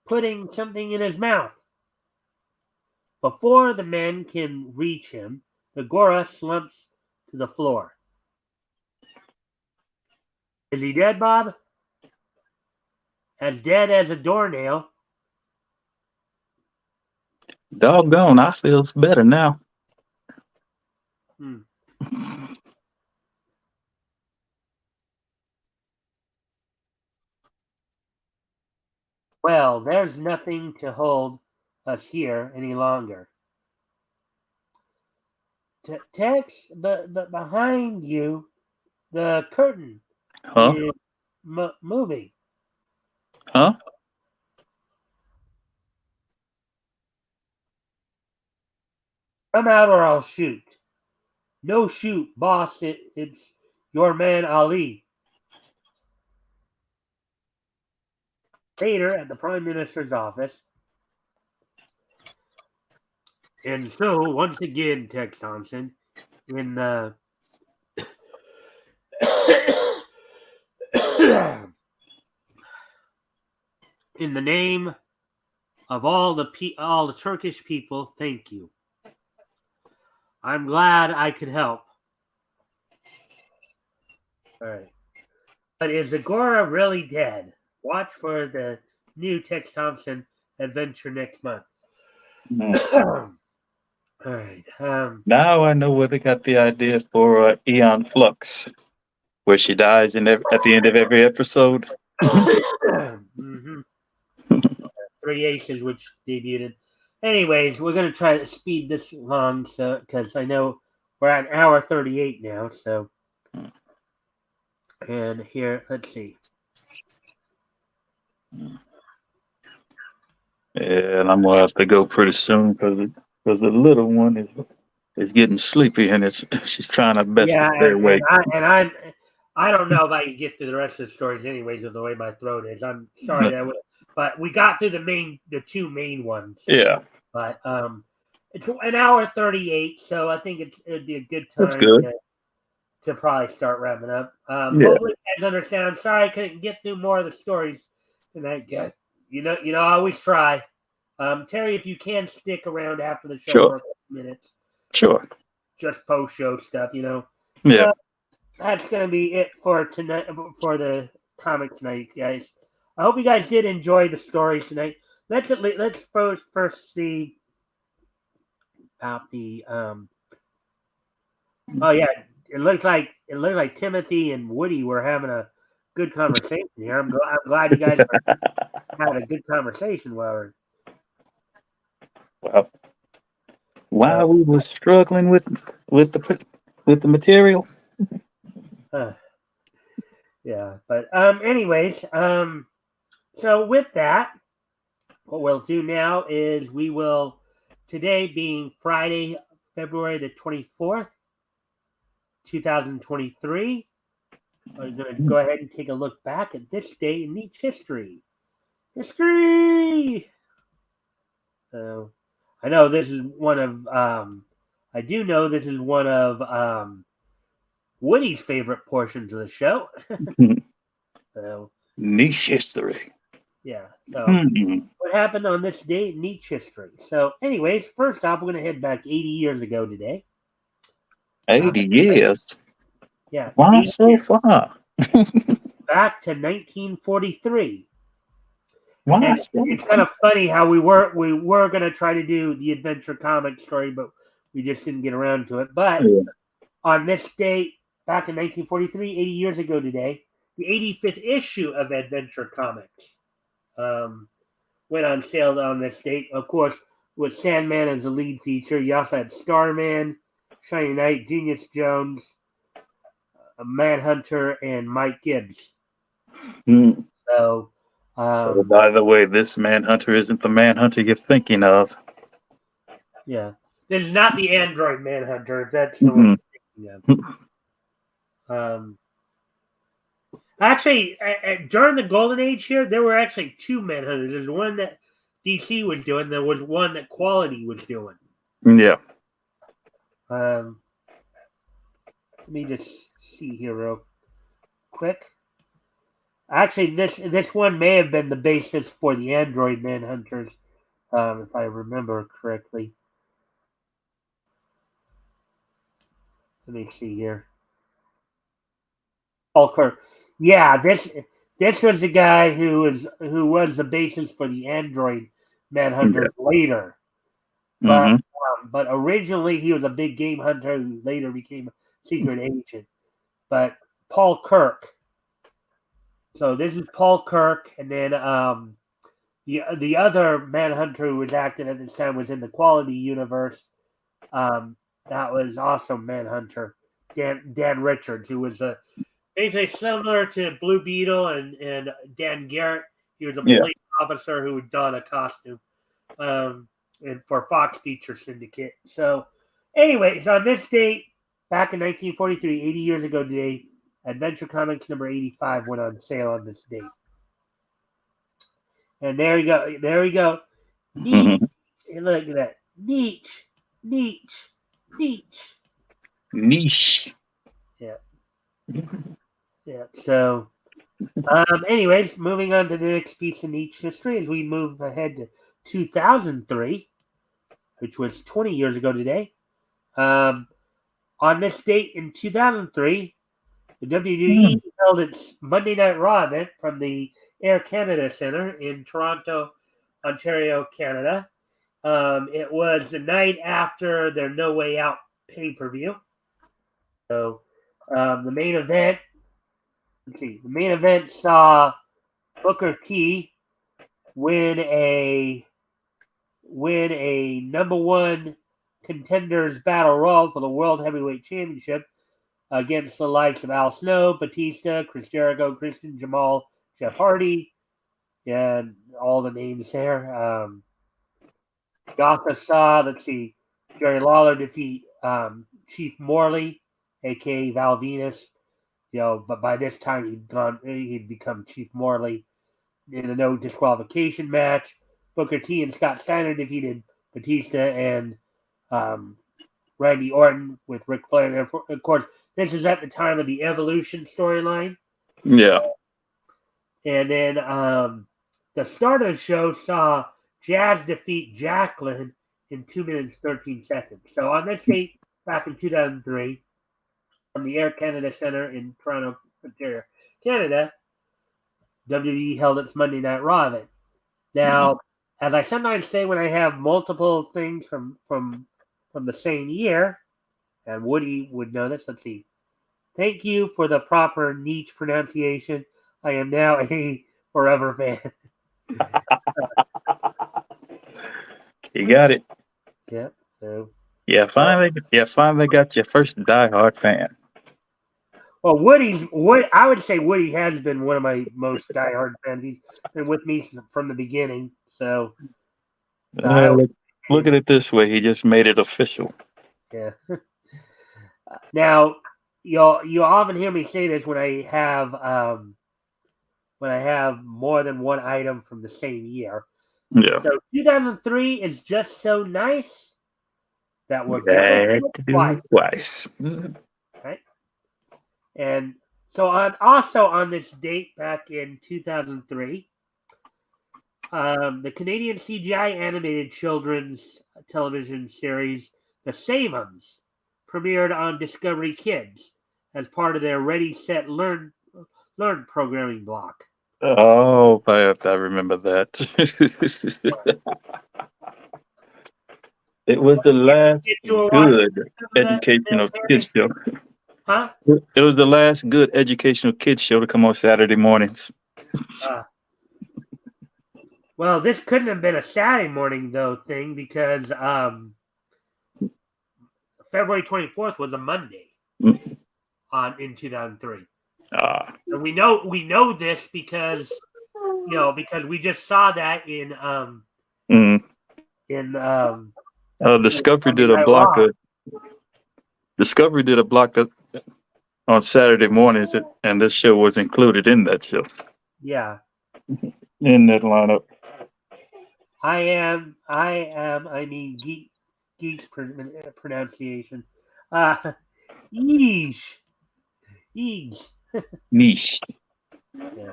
putting something in his mouth. Before the men can reach him, the Gora slumps to the floor. Is he dead, Bob? As dead as a doornail. Doggone, I feels better now. Hmm. Well, there's nothing to hold us here any longer. Tex, but behind you, the curtain Huh? is moving. Huh? Come out or I'll shoot. No shoot, boss. It's your man Ali. Later at the Prime Minister's office. And so, once again, Tex Thompson, in the in the name of all the Turkish people, thank you. I'm glad I could help. All right. But is Agora really dead? Watch for the new Tex Thompson adventure next month. Mm. All right. Now I know where they got the idea for Eon Flux, where she dies at the end of every episode. Mm-hmm. Three Aces, which debuted. Anyways, we're gonna try to speed this along, so because I know we're at an hour 38 now. So, and here, let's see. Yeah, and I'm gonna have to go pretty soon because the little one is getting sleepy and it's she's trying her best to Yeah, stay awake. I don't know if I can get through the rest of the stories, anyways, with the way my throat is. I'm sorry Mm. that, but we got through the two main ones. Yeah, But it's an hour 38, so I think it'd be a good that's time good. to to probably start wrapping up. Yeah. Hopefully, you guys understand. I'm sorry I couldn't get through more of the stories tonight, guys. I always try. Terry, if you can stick around after the show Sure. for a couple minutes, Sure. just post show stuff, Yeah. That's gonna be it for tonight for the comic tonight, guys. I hope you guys did enjoy the stories tonight. Let's first see about the Oh yeah, it looked like Timothy and Woody were having a good conversation here. I'm glad you guys had a good conversation while Well, while we were struggling with the material. Yeah, but anyways, so with that, what we'll do now is we will, today being Friday, February the 24th, 2023, we're going to go ahead and take a look back at this day in Nietzsche history. So I know this is one of I do know this is one of Woody's favorite portions of the show. So Niche history. yeah. So what happened on this day in Nietzsche history? So anyways, first off, we're gonna head back 80 years ago today. 80 years. Yeah. Why so far? Back to 1943. Why And so it's kind of funny how we were gonna try to do the adventure comic story, but we just didn't get around to it. But on this date, back in 1943, 80 years ago today, the 85th issue of Adventure Comics went on sale on this date. Of course, with Sandman as the lead feature, you also had Starman, Shiny Knight, Genius Jones, Manhunter, and Mike Gibbs. So, by the way, this Manhunter isn't the Manhunter you're thinking of. Yeah, this is not the Android Manhunter. That's the one you're thinking of. Actually, during the Golden Age here, there were actually two Manhunters. There's one that DC was doing. There was one that Quality was doing. Yeah. Let me just see here real quick. Actually, this one may have been the basis for the Android Manhunters, if I remember correctly. Let me see here. Paul Kirk. Yeah, this was the guy who was the basis for the Android Manhunters later. But originally he was a big game hunter who later became a secret agent. But Paul Kirk. So this is Paul Kirk, and then the other Manhunter who was active at this time was in the Quality universe. That was also Manhunter, Dan Richards, who was basically similar to Blue Beetle and Dan Garrett. He was a police officer who would don a costume and for Fox Feature Syndicate. So, anyways, on this date, back in 1943, 80 years ago today, Adventure Comics number 85 went on sale on this date. And there we go. Nietzsche. Look at that. Nietzsche. Yeah. Yeah. So, anyways, moving on to the next piece of Nietzsche history as we move ahead to 2003, which was 20 years ago today. On this date in 2003, the WWE held its Monday Night Raw event from the Air Canada Centre in Toronto, Ontario, Canada. It was the night after their No Way Out pay-per-view. So the main event saw Booker T win a number one contenders battle royal for the World Heavyweight Championship against the likes of Al Snow, Batista, Chris Jericho, Christian, Jamal, Jeff Hardy, and all the names there. Gotha saw, Jerry Lawler defeat Chief Morley, aka Val Venus. But by this time he'd become Chief Morley in a no disqualification match. Booker T and Scott Steiner defeated Batista and Randy Orton with Ric Flair. And of course, this is at the time of the Evolution storyline. Yeah. And then the start of the show saw Jazz defeat Jacqueline in 2 minutes 13 seconds. So on this date, back in 2003, from the Air Canada Centre in Toronto, Ontario, Canada, WWE held its Monday Night Raw event. Now, as I sometimes say when I have multiple things from the same year, and Woody would know this. Let's see. Thank you for the proper niche pronunciation. I am now a forever fan. You got it. Yep. So. Finally got your first diehard fan. Well, I would say Woody has been one of my most diehard fans. He's been with me from the beginning. So. Look at it this way. He just made it official. Yeah. Now, you'll often hear me say this when I have more than one item from the same year. Yeah. So 2003 is just so nice that we're Glad going to do it twice. Right. And so also on this date back in 2003, the Canadian CGI animated children's television series The Save-Uns premiered on Discovery Kids as part of their Ready, Set, Learn programming block. Oh, I remember that. It was the last good educational kids show. Huh? It was the last good educational kids show to come on Saturday mornings. Well, this couldn't have been a Saturday morning though thing because February 24th was a Monday in 2003. And we know this because because we just saw that in Discovery did a block on Saturday mornings, and this show was included in that show. Yeah. In that lineup. I mean Geek's pronunciation. Yeesh. Niche. Yeah.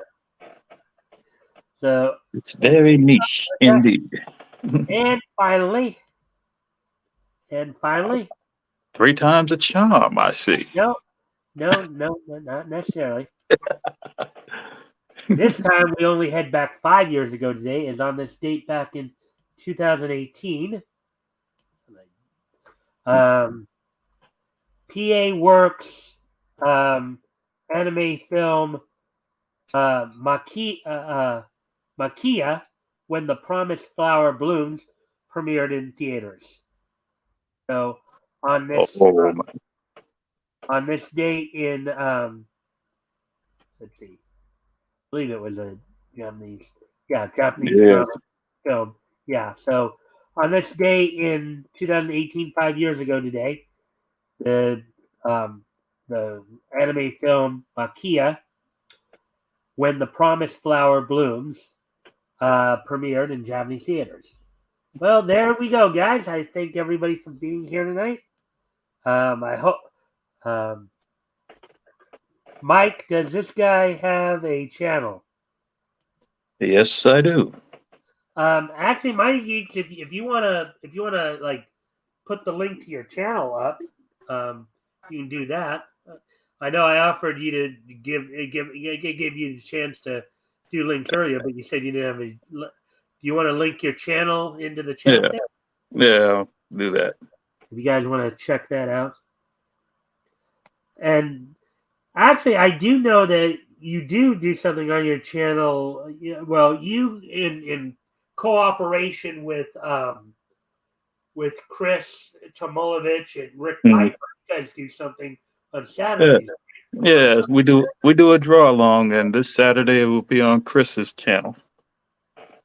So it's very niche indeed. And finally, 3 times a charm, I see. No, not necessarily. This time we only head back 5 years ago today, is on this date back in 2018. PA Works anime film Makia, When the Promised Flower Blooms, premiered in theaters. So on this date in let's see, I believe it was a Japanese drama film. Yeah, so on this day in 2018, 5 years ago today, the anime film Makia, When the Promised Flower Blooms, premiered in Japanese theaters. Well, there we go, guys. I thank everybody for being here tonight. I hope. Mike, does this guy have a channel? Yes, I do. Actually, Mighty Geeks, if you wanna like put the link to your channel up, you can do that. I know I offered you to give you the chance to do links earlier, but you said you didn't have a. Do you want to link your channel into the chat? Yeah, I'll do that. If you guys want to check that out. And actually, I do know that you do something on your channel. Well, you in cooperation with Chris Tomolovich and Rick Piper, you guys do something on Saturdays. Yes, we do a draw along, and this Saturday it will be on Chris's channel.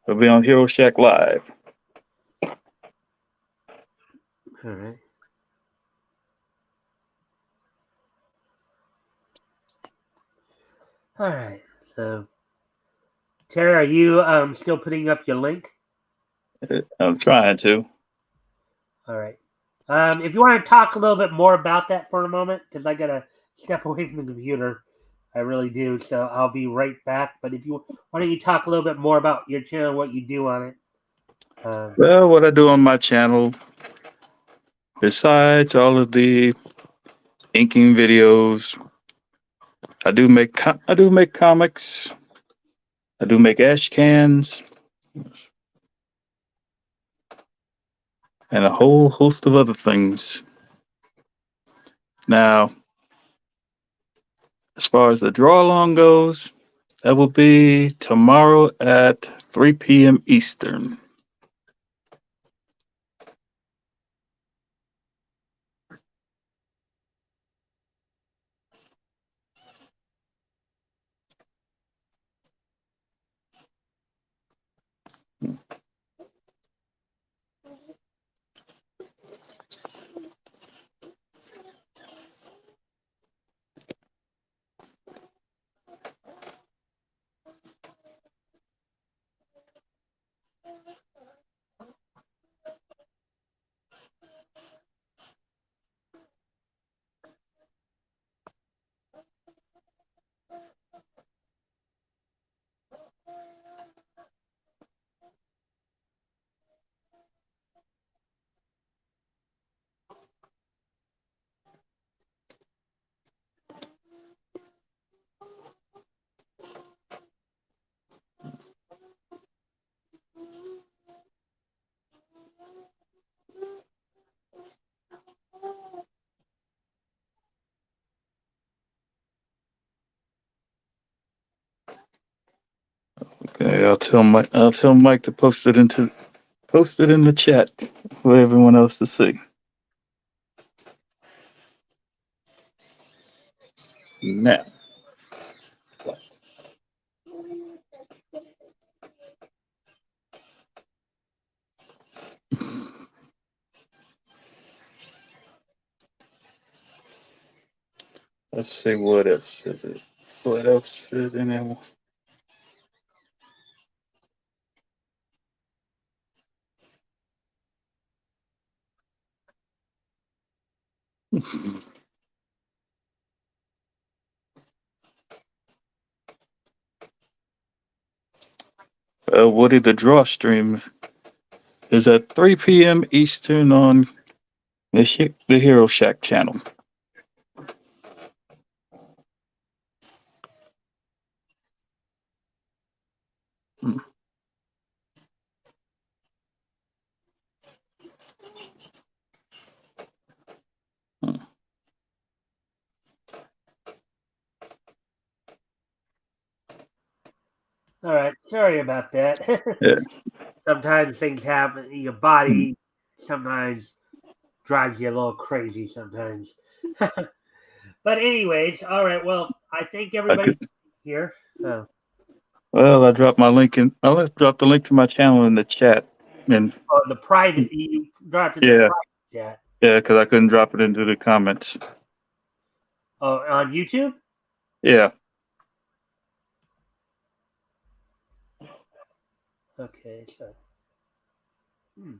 It'll be on Hero Shack Live. All right. All right. So, Tara, are you still putting up your link? I'm trying to. All right. If you want to talk a little bit more about that for a moment, because I gotta step away from the computer. I really do. So I'll be right back. But if you, why don't you talk a little bit more about your channel, what you do on it? Well, what I do on my channel, besides all of the inking videos, I do make comics. I do make ash cans and a whole host of other things. Now, as far as the draw along goes, that will be tomorrow at 3 p.m. Eastern. Okay, I'll tell Mike to post it in the chat for everyone else to see. Now, let's see what else is it. What else is in there? Woody the Draw stream is at 3 p.m. Eastern on the Hero Shack channel. Hmm. Hmm. All right, sorry about that. Yeah. Sometimes things happen. Your body sometimes drives you a little crazy sometimes. But anyways, all right. Well, I thank I everybody could. here. Oh, Well, I dropped my link in. I'll drop the link to my channel in the chat. And oh, the private you dropped in the yeah, private chat. yeah, because I couldn't drop it into the comments. Oh, on YouTube. Yeah. Okay. So. Hmm.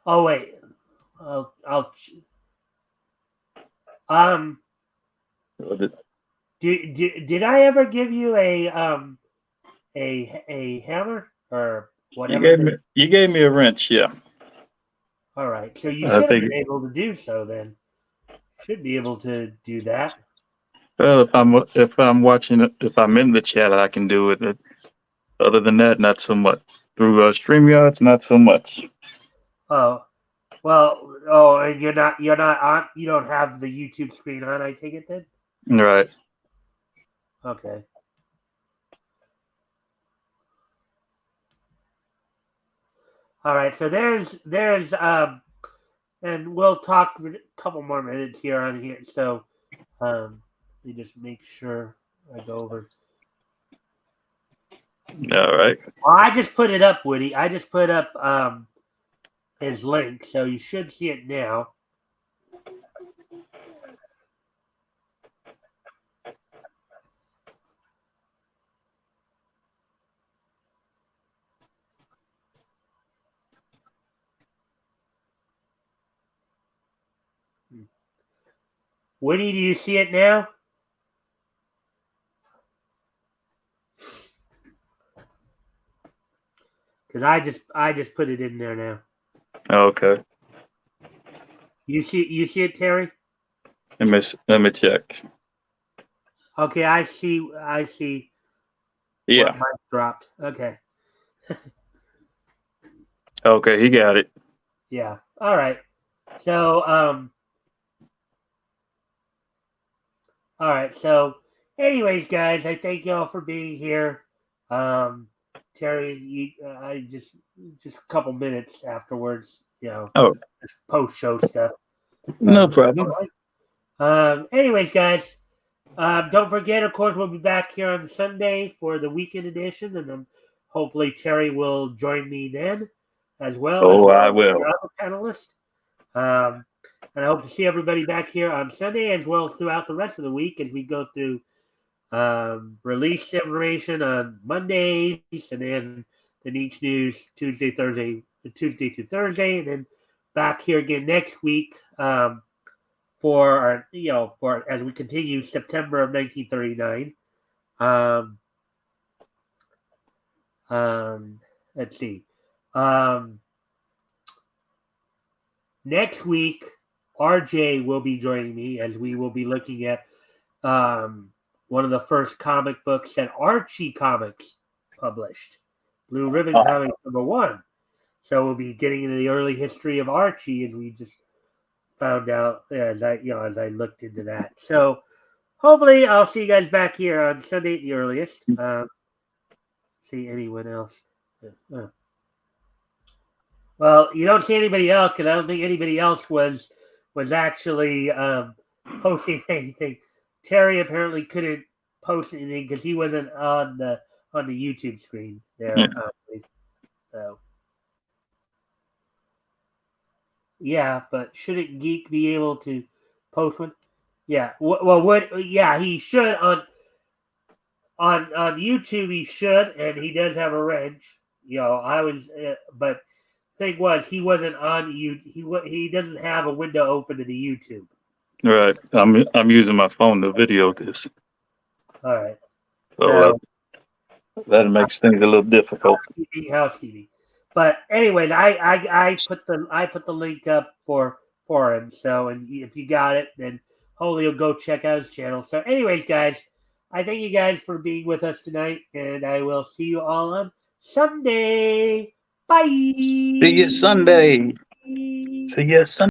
Oh wait. I'll. Um. Did I ever give you a hammer or whatever? You gave me a wrench. Yeah. All right. So you I should have think. been able to do so then. Should be able to do that. Well, if I'm watching it, if I'm in the chat, I can do it. Other than that, not so much. Through StreamYards, not so much. Oh, well, oh, and you're not on. You don't have the YouTube screen on. I take it then. Right. Okay. All right. So there's and we'll talk a couple more minutes here on here. So let me just make sure I go over. All right. Well, I just put it up, Woody. I just put up his link, so you should see it now. Woody, do you see it now? Because I just put it in there now. Okay. You see it, Terry? Let me check. Okay, I see Yeah. what Mike dropped. Okay. Okay, he got it. Yeah. All right. So all right. So anyways, guys, I thank y'all for being here. Terry, I just a couple minutes afterwards, Oh, just post show stuff. no All problem. right. Anyways, guys, don't forget, of course, we'll be back here on Sunday for the weekend edition, and hopefully Terry will join me then as well Oh, as I will. our other panelist. And I hope to see everybody back here on Sunday as well throughout the rest of the week as we go through release information on Mondays, and then the Needs News Tuesday through Thursday, and then back here again next week for our, for as we continue September of 1939. Um, let's see. Next week, RJ will be joining me as we will be looking at one of the first comic books that Archie Comics published, Blue Ribbon Comics #1. So we'll be getting into the early history of Archie as we just found out as I looked into that. So hopefully I'll see you guys back here on Sunday at the earliest. See anyone else? Well, you don't see anybody else because I don't think anybody else was actually posting anything. Terry apparently couldn't post anything because he wasn't on the YouTube screen there. Yeah. So yeah, but shouldn't Geek be able to post one? Yeah. Well, what? Yeah, he should on YouTube. He should, and he does have a wrench. I was, but thing was he wasn't on you. He doesn't have a window open to the YouTube. Right. I'm using my phone to video this. All right. So that makes things a little difficult. Housekeeping. But anyways, I put the link up for him. So, and if you got it, then hopefully you'll go check out his channel. So, anyways, guys, I thank you guys for being with us tonight, and I will see you all on Sunday. Bye. See you Sunday. See you Sunday.